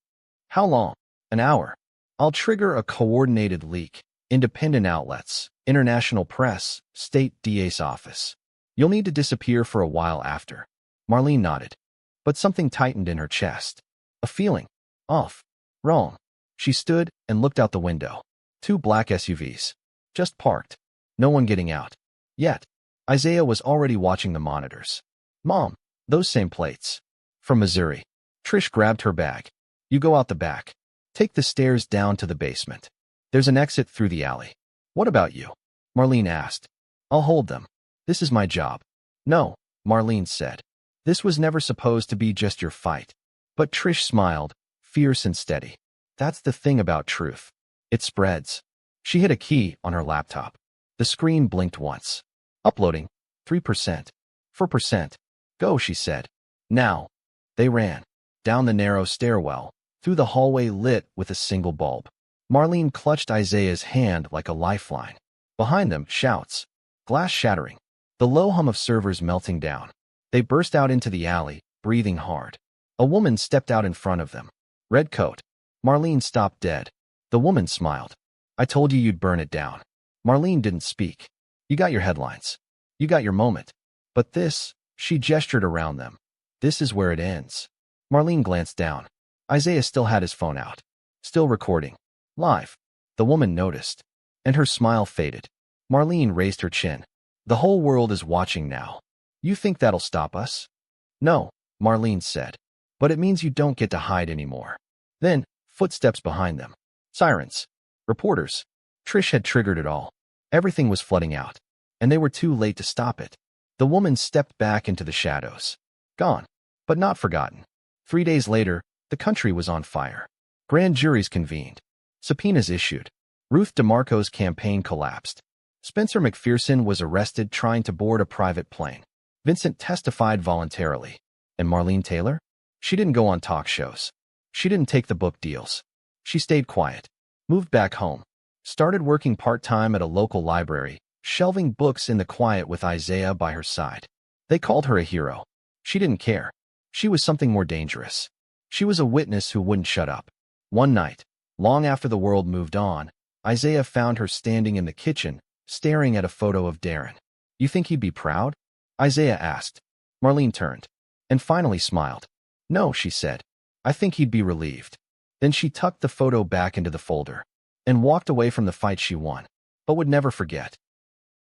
How long? An hour. I'll trigger a coordinated leak. Independent outlets, international press, state DA's office. You'll need to disappear for a while after. Marlene nodded. But something tightened in her chest. A feeling. Off. Wrong. She stood and looked out the window. 2 black SUVs. Just parked. No one getting out. Yet. Isaiah was already watching the monitors. Mom, those same plates. From Missouri. Trish grabbed her bag. You go out the back. Take the stairs down to the basement. There's an exit through the alley. What about you? Marlene asked. I'll hold them. This is my job. No, Marlene said. This was never supposed to be just your fight. But Trish smiled, fierce and steady. That's the thing about truth. It spreads. She hit a key on her laptop. The screen blinked once. Uploading. 3%. 4%. Go, she said. Now. They ran. Down the narrow stairwell, through the hallway lit with a single bulb. Marlene clutched Isaiah's hand like a lifeline. Behind them, shouts. Glass shattering. The low hum of servers melting down. They burst out into the alley, breathing hard. A woman stepped out in front of them. Red coat. Marlene stopped dead. The woman smiled. I told you you'd burn it down. Marlene didn't speak. You got your headlines. You got your moment. But this, she gestured around them. This is where it ends. Marlene glanced down. Isaiah still had his phone out. Still recording. Live. The woman noticed. And her smile faded. Marlene raised her chin. The whole world is watching now. You think that'll stop us? No, Marlene said. But it means you don't get to hide anymore. Then, footsteps behind them. Sirens. Reporters. Trish had triggered it all. Everything was flooding out. And they were too late to stop it. The woman stepped back into the shadows. Gone. But not forgotten. 3 days later, the country was on fire. Grand juries convened. Subpoenas issued. Ruth DeMarco's campaign collapsed. Spencer McPherson was arrested trying to board a private plane. Vincent testified voluntarily. And Marlene Taylor? She didn't go on talk shows. She didn't take the book deals. She stayed quiet. Moved back home. Started working part-time at a local library, shelving books in the quiet with Isaiah by her side. They called her a hero. She didn't care. She was something more dangerous. She was a witness who wouldn't shut up. One night, long after the world moved on, Isaiah found her standing in the kitchen, staring at a photo of Darren. You think he'd be proud? Isaiah asked. Marlene turned. And finally smiled. No, she said. I think he'd be relieved. Then she tucked the photo back into the folder. And walked away from the fight she won. But would never forget.